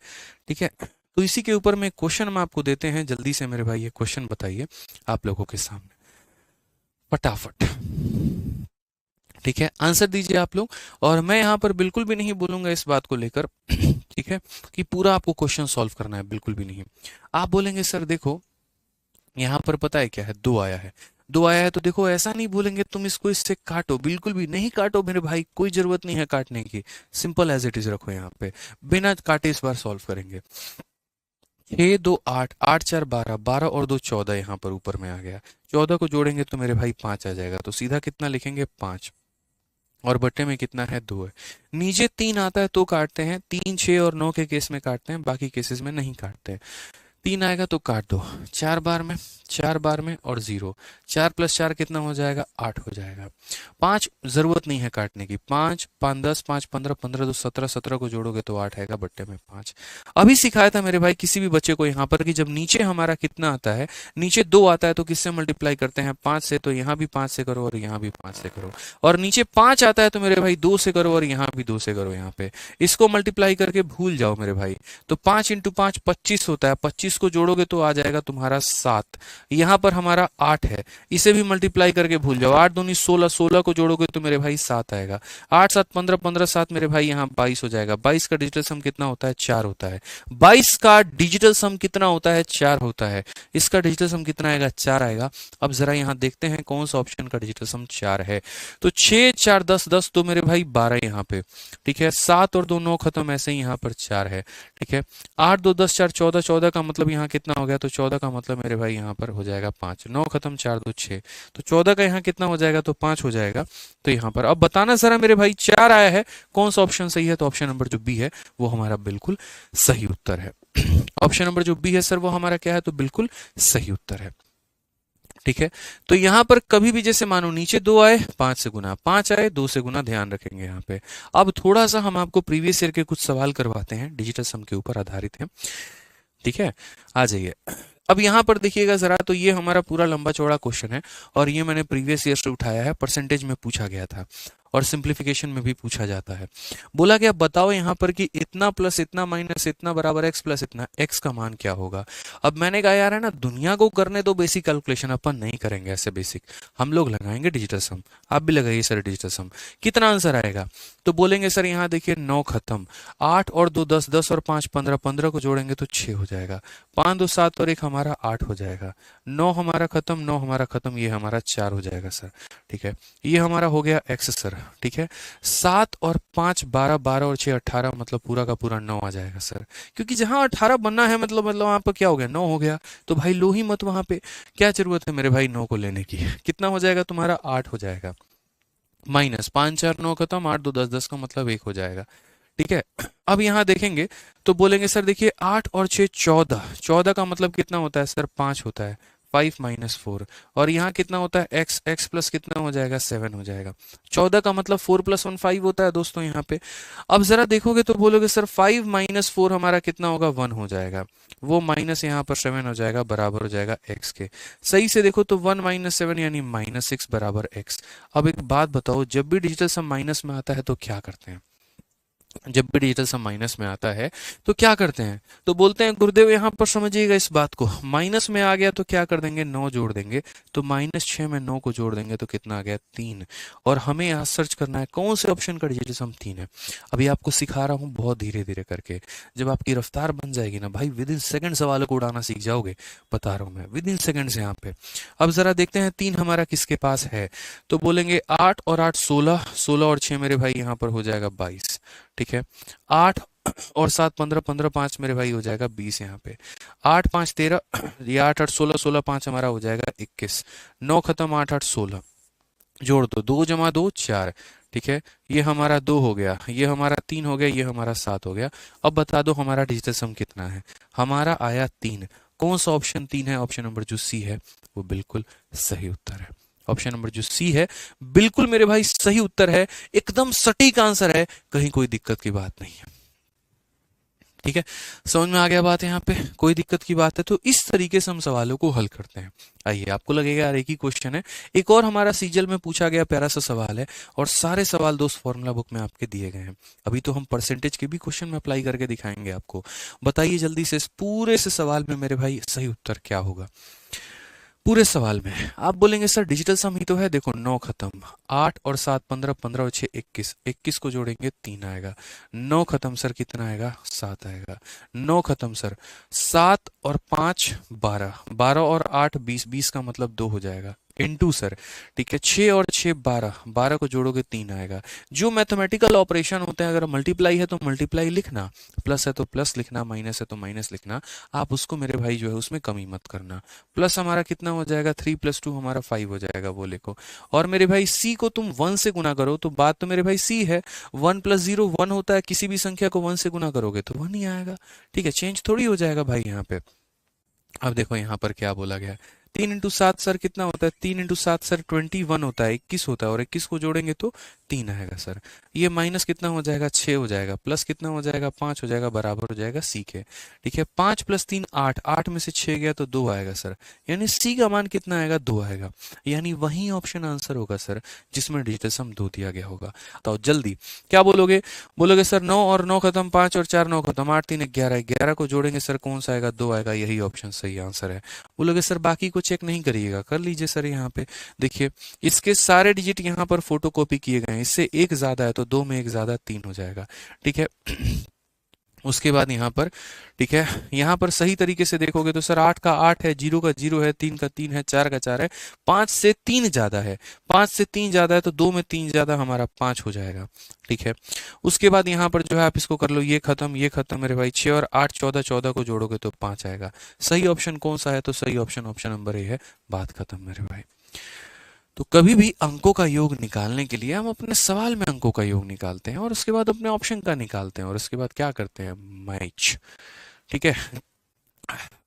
ठीक है, तो इसी के ऊपर में क्वेश्चन हम आपको देते हैं, जल्दी से मेरे भाई ये क्वेश्चन बताइए आप लोगों के सामने फटाफट। ठीक है, आंसर दीजिए आप लोग, और मैं यहाँ पर बिल्कुल भी नहीं बोलूंगा इस बात को लेकर ठीक है, कि पूरा आपको क्वेश्चन सॉल्व करना है, बिल्कुल भी नहीं। आप बोलेंगे सर देखो यहाँ पर पता है क्या है, 2 आया है, 2 आया है, तो देखो ऐसा नहीं बोलेंगे तुम इसको इससे काटो, बिल्कुल भी नहीं काटो मेरे भाई, कोई जरूरत नहीं है काटने की, सिंपल एज इट इज रखो यहाँ पे, बिना काटे इस बार सॉल्व करेंगे। 6 2 8, 8 4 12, 12 और 2 14 यहाँ पर ऊपर में आ गया, 14 को जोड़ेंगे तो मेरे भाई 5 आ जाएगा, तो सीधा कितना लिखेंगे 5, और बट्टे में कितना है 2 है। नीचे 3 आता है तो काटते हैं, 3 6 और 9 के केस में काटते हैं, बाकी केसेस में नहीं काटते हैं। 3 आएगा तो काट दो, 4 बार में, 4 बार में और 0, 4 प्लस 4 कितना हो जाएगा 8 हो जाएगा। 5 जरूरत नहीं है काटने की, 5 5 10 5 15 15 2 17, 17 को जोड़ोगे तो 8 आएगा, बट्टे में 5। अभी सिखाया था मेरे भाई किसी भी बच्चे को यहाँ पर कि जब नीचे हमारा कितना आता है, नीचे 2 आता है तो किससे मल्टीप्लाई करते हैं 5 से, तो यहाँ भी 5 से करो और यहाँ भी 5 से करो, और नीचे 5 आता है तो मेरे भाई 2 से करो और यहाँ भी 2 से करो, यहाँ पे इसको मल्टीप्लाई करके भूल जाओ मेरे भाई। तो 5 इंटू 5 25 होता है, 25 को जोड़ोगे तो आ जाएगा तुम्हारा 7, यहाँ पर हमारा 8 है, इसे भी मल्टीप्लाई करके भूल जाओ, 8 दूनी 16, 16 को जोड़ोगे तो मेरे भाई 7 आएगा, 8 7 15, 15 7 मेरे भाई यहाँ 22 हो जाएगा। 22 का डिजिटल सम कितना होता है 4 होता है, 22 का डिजिटल सम कितना होता है 4 होता है, इसका डिजिटल सम कितना आएगा 4 आएगा। अब जरा यहाँ देखते हैं कौन सा ऑप्शन का डिजिटल सम 4 है, तो 6 4 10 10 तो मेरे भाई 12 यहाँ पे, ठीक है, 7 और 2 9 खत्म, ऐसे ही यहाँ पर 4 है, ठीक है, 8 2 10 4 14, 14 का मतलब यहाँ कितना हो गया, तो 14 का मतलब मेरे भाई यहाँ पर हो जाएगा 5, 9 खत्म 4 2 6, तो 14 का यहाँ कितना हो जाएगा, तो 5 हो जाएगा। तो यहाँ पर अब बताना जरा मेरे भाई 4 आया है, कौन सा ऑप्शन सही है, तो ऑप्शन नंबर जो बी है वो हमारा बिल्कुल सही उत्तर है। ऑप्शन नंबर जो बी है सर वो हमारा क्या है, तो बिल्कुल सही उत्तर है। ठीक है, तो यहां पर कभी भी जैसे मानो नीचे 2 आए 5 से गुना, 5 आए 2 से गुना, ध्यान रखेंगे यहाँ पे। अब थोड़ा सा हम आपको प्रीवियस ईयर के कुछ सवाल करवाते हैं, डिजिटल सम के ऊपर आधारित है। ठीक है, आ जाइए। अब यहाँ पर देखिएगा जरा, तो ये हमारा पूरा लंबा चौड़ा क्वेश्चन है, और ये मैंने प्रीवियस ईयर से उठाया है, परसेंटेज में पूछा गया था और सिंप्लीफिकेशन में भी पूछा जाता है। बोला गया बताओ यहाँ पर कि इतना प्लस इतना माइनस इतना बराबर एक्स प्लस इतना, एक्स का मान क्या होगा। अब मैंने कहा यार है ना, दुनिया को करने दो बेसिक कैलकुलेशन, अपन नहीं करेंगे ऐसे बेसिक, हम लोग लगाएंगे डिजिटल सम। आप भी लगाइए सर डिजिटल सम, कितना आंसर आएगा, तो बोलेंगे सर यहाँ देखिए 9 खत्म, 8 और 2 10, 10 और 5 15, 15 को जोड़ेंगे तो 6 हो जाएगा, 5 2 7 और 1 हमारा 8 हो जाएगा, 9 हमारा खत्म, 9 हमारा खत्म, ये हमारा 4 हो जाएगा सर। ठीक है, ये हमारा हो गया एक्स सर। ठीक है, 7 और 5 12, 12 और 6 18, मतलब पूरा का पूरा 9 आ जाएगा सर, क्योंकि जहां 18 बनना है मतलब वहां पर क्या हो गया 9 हो गया, तो भाई लो ही मत वहां पे, क्या जरूरत है मेरे भाई 9 को लेने की। कितना हो जाएगा तुम्हारा 8 हो जाएगा, माइनस 5 4 9 खत्म, 8 2 10, 10 का मतलब 1 हो जाएगा। ठीक है, अब यहां देखेंगे तो बोलेंगे सर देखिए 8 और 6 14, 14 का मतलब कितना होता है सर 5 होता है, 5 माइनस 4, और यहाँ कितना होता है x, x प्लस कितना हो जाएगा 7 हो जाएगा। 14 का मतलब 4 प्लस 1 5 होता है दोस्तों यहाँ पे। अब जरा देखोगे तो बोलोगे सर 5 माइनस 4 हमारा कितना होगा 1 हो जाएगा, वो माइनस यहाँ पर 7 हो जाएगा, बराबर हो जाएगा x के। सही से देखो तो 1 माइनस 7 यानी माइनस 6 बराबर x। अब एक बात बताओ, जब भी डिजिटल सम माइनस में आता है तो क्या करते हैं? जब भी डिजिटल सम माइनस में आता है तो क्या करते हैं? तो बोलते हैं गुरुदेव यहाँ पर समझिएगा इस बात को, माइनस में आ गया तो क्या कर देंगे 9 जोड़ देंगे, तो माइनस 6 में 9 को जोड़ देंगे तो कितना आ गया 3। और हमें यहाँ सर्च करना है कौन से ऑप्शन का डिजिटल सम 3 है। अभी आपको सिखा रहा हूँ बहुत धीरे धीरे करके, जब आपकी रफ्तार बन जाएगी ना भाई, विद इन सेकंड सवालों को उड़ाना सीख जाओगे, बता रहा हूँ मैं, विद इन सेकंड्स यहाँ पे। अब जरा देखते हैं 3 हमारा किसके पास है, तो बोलेंगे 8 और 8 16, 16 और 6 मेरे भाई यहाँ पर हो जाएगा 22, ठीक है। 8 और 7 15, 15 5 मेरे भाई हो जाएगा 20 यहाँ पे। 8 5 13, ये 8 8 16, 16 5 हमारा हो जाएगा 21। 9 खत्म, 8 8 16, जोड़ दो, 2 जमा 2 4, ठीक है। ये हमारा 2 हो गया, ये हमारा 3 हो गया, ये हमारा 7 हो गया। अब बता दो हमारा डिजिटल सम कितना है? हमारा आया 3। कौन सा ऑप्शन 3 है? ऑप्शन नंबर जो सी है वो बिल्कुल सही उत्तर है। ऑप्शन नंबर जो सी है बिल्कुल मेरे भाई सही उत्तर है, एकदम सटीक आंसर है, कहीं कोई दिक्कत की बात नहीं है, ठीक है। समझ में आ गया बात? यहाँ पे कोई दिक्कत की बात है तो इस तरीके से हम सवालों को हल करते हैं। आइए, आपको लगेगा यार एक ही क्वेश्चन है, एक और हमारा सीजल में पूछा गया प्यारा सा सवाल है, और सारे सवाल दोस्त फॉर्मूला बुक में आपके दिए गए हैं। अभी तो हम परसेंटेज के भी क्वेश्चन में अप्लाई करके दिखाएंगे आपको। बताइए जल्दी से, इस पूरे से सवाल में मेरे भाई सही उत्तर क्या होगा? पूरे सवाल में आप बोलेंगे सर डिजिटल सम ही तो है, देखो 9 खत्म, 8 और 7 15, 15 और 6 21, 21 को जोड़ेंगे 3 आएगा। 9 खत्म सर कितना आएगा? 7 आएगा। 9 खत्म सर 7 और 5 12, 12 और 8 20, 20 का मतलब 2 हो जाएगा, इनटू सर, ठीक है। 6 और 6 12, 12 को जोड़ोगे 3 आएगा। जो मैथमेटिकल ऑपरेशन होते हैं, अगर मल्टीप्लाई है तो मल्टीप्लाई लिखना, प्लस है तो प्लस लिखना, माइनस है तो माइनस लिखना, आप उसको मेरे भाई जो है उसमें कमी मत करना। प्लस हमारा कितना हो जाएगा 3 + 2 हमारा 5 हो जाएगा, वो लिखो। और मेरे भाई सी को तुम 1 से गुना करो तो बात तो मेरे भाई सी है, 1 + 0 1 होता है, किसी भी संख्या को 1 से गुना करोगे तो 1 ही आएगा, ठीक है। चेंज थोड़ी हो जाएगा भाई यहाँ पे। अब देखो यहाँ पर क्या बोला गया है, 3 × 7 सर कितना होता है? 3 × 7 सर 21 होता है, 21 होता है, और 21 को जोड़ेंगे तो 3 आएगा सर। ये माइनस कितना हो जाएगा? 6 हो जाएगा, प्लस कितना हो जाएगा? 5 हो जाएगा, बराबर हो जाएगा सी के, ठीक है। 5 + 3 8, 8 में से 6 गया तो 2 आएगा सर, यानी सी का मान कितना आएगा? 2 आएगा, यानी वही ऑप्शन आंसर होगा सर जिसमें डिजिटल सम 2 दिया गया होगा। तो जल्दी क्या बोलोगे? बोलोगे सर 9 और 9 खत्म, 5 और 4 9 खत्म, 8 3 11, 11 को जोड़ेंगे सर कौन सा आएगा? 2 आएगा, यही ऑप्शन सही आंसर है। बोलोगे सर बाकी को चेक नहीं करिएगा, कर लीजिए सर। यहाँ पे देखिए इसके सारे डिजिट यहाँ पर फोटोकॉपी किए गए हैं, इससे एक ज्यादा है तो 2 में 1 ज्यादा 3 हो जाएगा, ठीक है। उसके बाद यहाँ पर, ठीक है, यहाँ पर सही तरीके से देखोगे तो सर 8 का 8 है, 0 का 0 है, 3 का 3 है, 4 का 4 है, 5 से 3 ज्यादा है, 5 से 3 ज्यादा है तो 2 में 3 ज्यादा हमारा 5 हो जाएगा, ठीक है। उसके बाद यहाँ पर जो है आप इसको कर लो, ये खत्म मेरे भाई, 6 और 8 14, 14 को जोड़ोगे तो 5 आएगा। सही ऑप्शन कौन सा है? तो सही ऑप्शन ऑप्शन नंबर ए है, बात खत्म मेरे भाई। तो कभी भी अंकों का योग निकालने के लिए हम अपने सवाल में अंकों का योग निकालते हैं, और उसके बाद अपने ऑप्शन का निकालते हैं, और उसके बाद क्या करते हैं? मैच, ठीक है।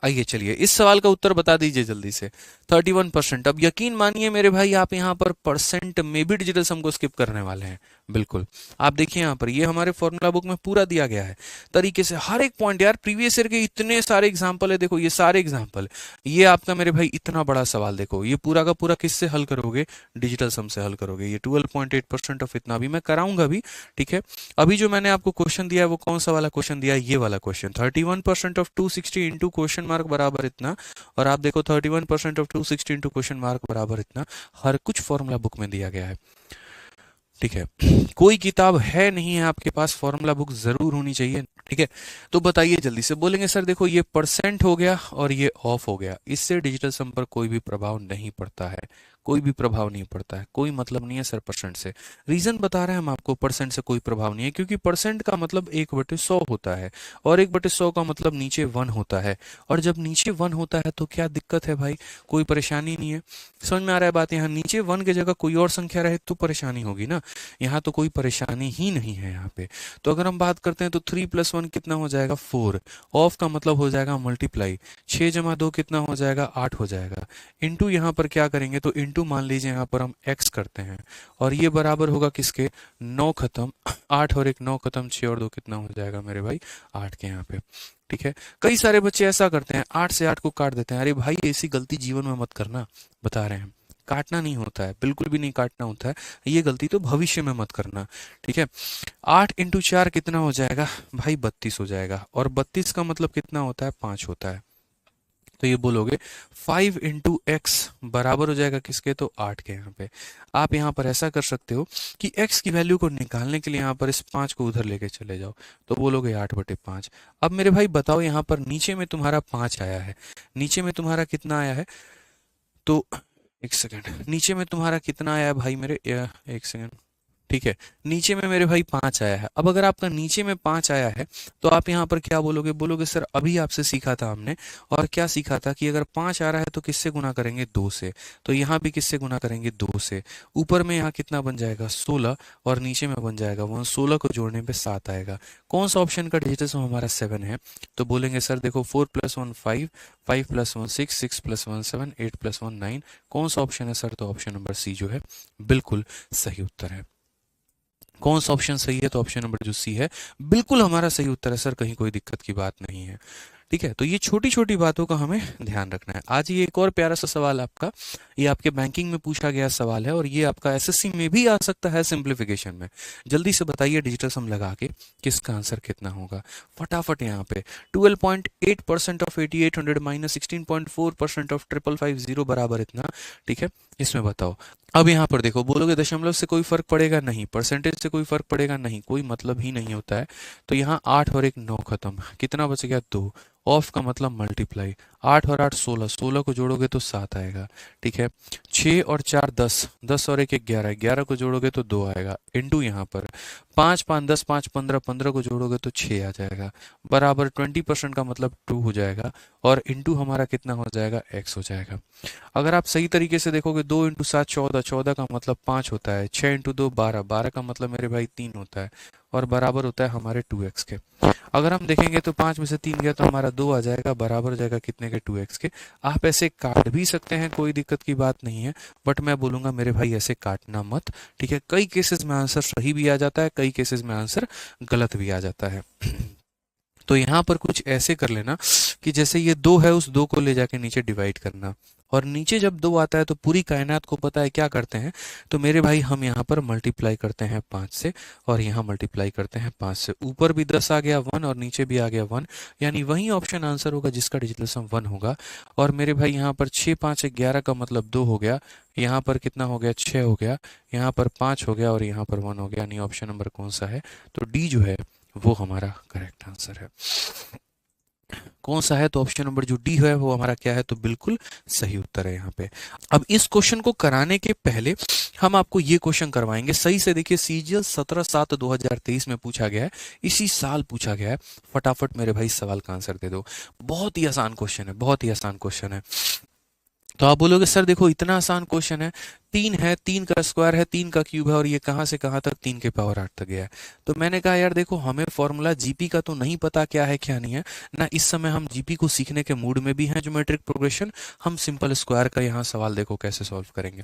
आइए चलिए इस सवाल का उत्तर बता दीजिए जल्दी से। 31%। अब यकीन मानिए मेरे भाई आप यहाँ पर परसेंट में भी डिजिटल सम को स्किप करने वाले हैं, बिल्कुल। आप देखिए यहाँ पर ये हमारे फॉर्मूला बुक में पूरा दिया गया है तरीके से, हर एक पॉइंट। यार प्रीवियस ईयर के इतने सारे एग्जाम्पल है, देखो ये सारे एग्जाम्पल, ये आपका मेरे भाई इतना बड़ा सवाल, देखो ये पूरा का पूरा किससे हल करोगे? डिजिटल सम से हल करोगे। ये 12.8% ऑफ इतना भी मैं कराऊंगा भी, ठीक है। अभी जो मैंने आपको क्वेश्चन दिया है वो कौन सा वाला क्वेश्चन दिया है? ये वाला question, 31% of 260 into question mark बराबर इतना, और आप देखो 31% ऑफ 260 इंटू क्वेश्चन मार्क बराबर इतना, हर कुछ फॉर्मूला बुक में दिया गया है, ठीक है। कोई किताब है नहीं है आपके पास, फॉर्मूला बुक जरूर होनी चाहिए, ठीक है। तो बताइए जल्दी से। बोलेंगे सर देखो ये परसेंट हो गया और ये ऑफ हो गया, इससे डिजिटल सम पर कोई भी प्रभाव नहीं पड़ता है, कोई भी प्रभाव नहीं पड़ता है, कोई मतलब नहीं है सर परसेंट से। रीजन बता रहे हैं हम आपको, परसेंट से कोई प्रभाव नहीं है, क्योंकि परसेंट का मतलब 1/100 होता है, और 1/100 का मतलब नीचे 1 होता है, और जब नीचे 1 होता है तो क्या दिक्कत है भाई? कोई परेशानी नहीं है। समझ में आ रहा है बात? यहाँ नीचे 1 की जगह कोई और संख्या रहे तो परेशानी होगी ना, यहाँ तो कोई परेशानी ही नहीं है यहाँ पे। तो अगर हम बात करते हैं तो 3 + 1 कितना हो जाएगा 4, ऑफ का मतलब हो जाएगा मल्टीप्लाई, 6 + 2 कितना हो जाएगा 8 हो जाएगा, इंटू यहाँ पर क्या करेंगे तो इंटू मान लीजिए यहाँ पर हम x करते हैं और ये बराबर होगा किसके 9 खत्म 8 और 1 9 खत्म 6 और 2 कितना हो जाएगा मेरे भाई 8 के यहाँ पे। ठीक है, कई सारे बच्चे ऐसा करते हैं 8 से 8 को काट देते हैं। अरे भाई ऐसी गलती जीवन में मत करना, बता रहे हैं, काटना नहीं होता है, बिल्कुल भी नहीं काटना होता है, ये गलती तो भविष्य में मत करना। ठीक है, 8 × 4 कितना हो जाएगा भाई 32 हो जाएगा, और 32 का मतलब कितना होता है 5 होता है। तो ये बोलोगे 5 × x बराबर हो जाएगा किसके तो 8 के। यहाँ पे आप यहाँ पर ऐसा कर सकते हो कि x की वैल्यू को निकालने के लिए यहाँ पर इस 5 को उधर लेके चले जाओ, तो बोलोगे 8/5। अब मेरे भाई बताओ यहाँ पर नीचे में तुम्हारा 5 आया है, नीचे में तुम्हारा कितना आया है, तो एक सेकंड, नीचे में तुम्हारा कितना आया है भाई मेरे, एक सेकंड, ठीक है, नीचे में मेरे भाई 5 आया है। अब अगर आपका नीचे में 5 आया है तो आप यहाँ पर क्या बोलोगे, बोलोगे सर अभी आपसे सीखा था हमने, और क्या सीखा था कि अगर 5 आ रहा है तो किससे गुना करेंगे 2 से, तो यहाँ भी किससे गुना करेंगे 2 से। ऊपर में यहाँ कितना बन जाएगा 16 और नीचे में बन जाएगा 1, 16 को जोड़ने पे 7 आएगा। कौन सा ऑप्शन का डिजिटल सम हमारा 7 है, तो बोलेंगे सर देखो 4 + 1 5, 5 + 1 6, 6 + 1 7, 8 + 1 9। कौन सा ऑप्शन है सर, तो ऑप्शन नंबर सी जो है बिल्कुल सही उत्तर है। कौन सा ऑप्शन सही है, तो ऑप्शन नंबर जो सी है बिल्कुल हमारा सही उत्तर है सर, कहीं कोई दिक्कत की बात नहीं है। ठीक है, तो ये छोटी छोटी बातों का हमें ध्यान रखना है। आज ये एक और प्यारा सा सवाल आपका, ये आपके बैंकिंग में पूछा गया सवाल है और ये आपका एसएससी में भी आ सकता है सिंप्लीफिकेशन में। जल्दी से बताइए डिजिटल सम लगा के किसका आंसर कितना होगा फटाफट। यहाँ पे 12.8% ऑफ 8800 माइनस 16.4% ऑफ 5550 बराबर इतना। ठीक है, इसमें बताओ। अब यहाँ पर देखो, बोलोगे दशमलव से कोई फर्क पड़ेगा नहीं, परसेंटेज से कोई फर्क पड़ेगा नहीं, कोई मतलब ही नहीं होता है। तो यहाँ 8 और 1 9 खत्म, कितना बच गया 2, ऑफ का मतलब मल्टीप्लाई, 8 और 8 16, 16 को जोड़ोगे तो 7 आएगा। ठीक है, 6 और 4 10, 10 और 1 11, 11 को जोड़ोगे तो 2 आएगा, इंटू यहाँ पर 5 5 10 5 15, 15 को जोड़ोगे तो 6 आ जाएगा, बराबर 20% का मतलब 2 हो जाएगा, और इंटू हमारा कितना हो जाएगा x हो जाएगा। अगर आप सही तरीके से देखोगे 2 × 7 14, 14 का मतलब 5 होता है, 6 × 2 12, 12 का मतलब मेरे भाई 3 होता है, और बराबर होता है हमारे 2x के। अगर हम देखेंगे तो 5 में से 3 गया तो हमारा 2 आ जाएगा, बराबर हो जाएगा कितने के 2x के। आप ऐसे काट भी सकते हैं, कोई दिक्कत की बात नहीं है, बट मैं बोलूंगा मेरे भाई ऐसे काटना मत। ठीक है, कई केसेस में आंसर सही भी आ जाता है, कई केसेस में आंसर गलत भी आ जाता है। तो यहाँ पर कुछ ऐसे कर लेना कि जैसे ये 2 है, उस 2 को ले जाके नीचे डिवाइड करना, और नीचे जब 2 आता है तो पूरी कायनात को पता है क्या करते हैं, तो मेरे भाई हम यहाँ पर मल्टीप्लाई करते हैं 5 से, और यहाँ मल्टीप्लाई करते हैं 5 से। ऊपर भी 10 आ गया 1 और नीचे भी आ गया 1, यानी वही ऑप्शन आंसर होगा जिसका डिजिटल सम 1 होगा। और मेरे भाई यहाँ पर 6 5 11 का मतलब 2 हो गया, यहाँ पर कितना हो गया 6 हो गया, यहाँ पर 5 हो गया, और यहाँ पर 1 हो गया, यानी ऑप्शन नंबर कौन सा है, तो डी जो है वो हमारा करेक्ट आंसर है। कौन सा है, तो ऑप्शन नंबर जो डी है वो हमारा क्या है, तो बिल्कुल सही उत्तर है यहाँ पे। अब इस क्वेश्चन को कराने के पहले हम आपको ये क्वेश्चन करवाएंगे सही से। देखिए सीजीएल 17/7/2023 में पूछा गया है, इसी साल पूछा गया है। फटाफट मेरे भाई सवाल का आंसर दे दो, बहुत ही आसान क्वेश्चन है, बहुत ही आसान क्वेश्चन है। तो आप बोलोगे सर देखो इतना आसान क्वेश्चन है, 3 है, 3 का स्क्वायर है, 3 का क्यूब है, और ये कहाँ से कहाँ तक 3 के पावर 8 तक गया है। तो मैंने कहा यार देखो हमें फॉर्मूला जीपी का तो नहीं पता क्या है क्या नहीं है ना, इस समय हम जीपी को सीखने के मूड में भी हैं, ज्योमेट्रिक प्रोग्रेशन। हम सिंपल स्क्वायर का यहाँ सवाल देखो कैसे सॉल्व करेंगे।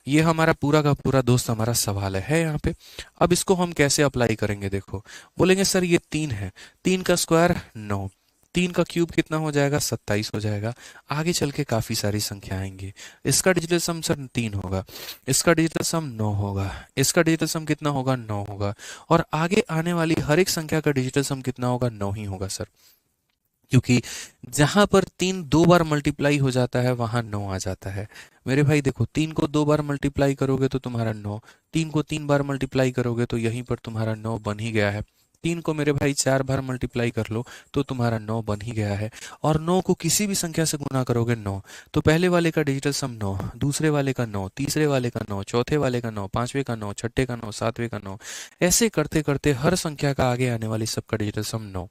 ये हमारा पूरा का पूरा दोस्त हमारा सवाल है यहाँ पे। अब इसको हम कैसे अप्लाई करेंगे, देखो बोलेंगे सर ये 3 है, 3 का स्क्वायर 9, 3 का क्यूब कितना हो जाएगा 27 हो जाएगा। आगे चल के काफी सारी संख्या आएंगी, इसका डिजिटल सम सर 3 होगा, इसका डिजिटल सम 9 होगा, इसका डिजिटल सम कितना होगा 9 होगा, और आगे आने वाली हर एक संख्या का डिजिटल सम कितना होगा 9 ही होगा सर, क्योंकि जहां पर 3 2 बार मल्टीप्लाई हो जाता है वहां 9 आ जाता है। मेरे भाई देखो 3 को 2 बार मल्टीप्लाई करोगे तो तुम्हारा 9, 3 को 3 बार मल्टीप्लाई करोगे तो यहीं पर तुम्हारा 9 बन ही गया है, 3 को मेरे भाई 4 बार मल्टीप्लाई कर लो तो तुम्हारा 9 बन ही गया है, और 9 को किसी भी संख्या से गुना करोगे 9, तो पहले वाले का डिजिटल सम 9, दूसरे वाले का 9, तीसरे वाले का 9, चौथे वाले का 9, पांचवे का 9, छठे का 9, सातवें का 9, ऐसे करते करते हर संख्या का आगे आने वाली सबका डिजिटल सम 9।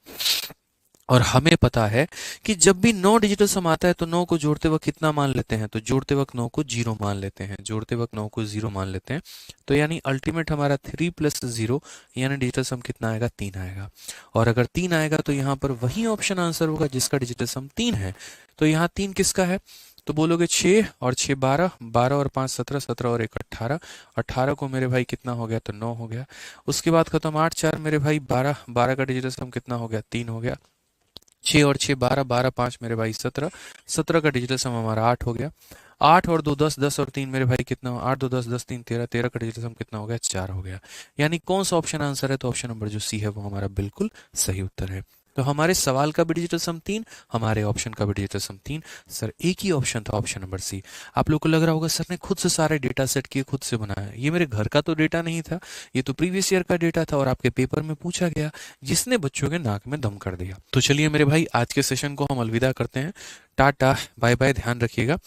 और हमें पता है कि जब भी 9 डिजिटल सम आता है तो 9 को जोड़ते वक्त कितना मान लेते हैं, तो जोड़ते वक्त 9 को 0 मान लेते हैं, जोड़ते वक्त 9 को 0 मान लेते हैं। तो यानी अल्टीमेट हमारा 3 + 0 यानी डिजिटल सम कितना आएगा, 3 आएगा। और अगर 3 आएगा तो यहाँ पर वही ऑप्शन आंसर होगा जिसका डिजिटल सम 3 है। तो यहाँ 3 किसका है, तो बोलोगे 6 और 6 12, 12 और 5 17, 17 और 1 18, 18 को मेरे भाई कितना हो गया, तो 9 हो गया। उसके बाद खत्म 8 4 मेरे भाई 12, 12 का डिजिटल सम कितना हो गया, 3 हो गया। 6 और 6 12, 12 5 मेरे भाई 17, 17 का डिजिटल सम हमारा 8 हो गया। 8 और 2 10, 10 और 3 मेरे भाई कितना, 8 2 10, 10 3 13, 13 का डिजिटल सम कितना हो गया, 4 हो गया। यानी कौन सा ऑप्शन आंसर है, तो ऑप्शन नंबर जो सी है वो हमारा बिल्कुल सही उत्तर है। तो हमारे सवाल का भी डिजिटल सम 3, हमारे ऑप्शन का भी डिजिटल सम 3। सर एक ही ऑप्शन था, ऑप्शन नंबर सी। आप लोग को लग रहा होगा सर ने खुद से सारे डेटा सेट किए, खुद से बनाया। ये मेरे घर का तो डेटा नहीं था, ये तो प्रीवियस ईयर का डेटा था और आपके पेपर में पूछा गया, जिसने बच्चों के नाक में दम कर दिया। तो चलिए मेरे भाई आज के सेशन को हम अलविदा करते हैं। टाटा बाय बाय, ध्यान रखिएगा।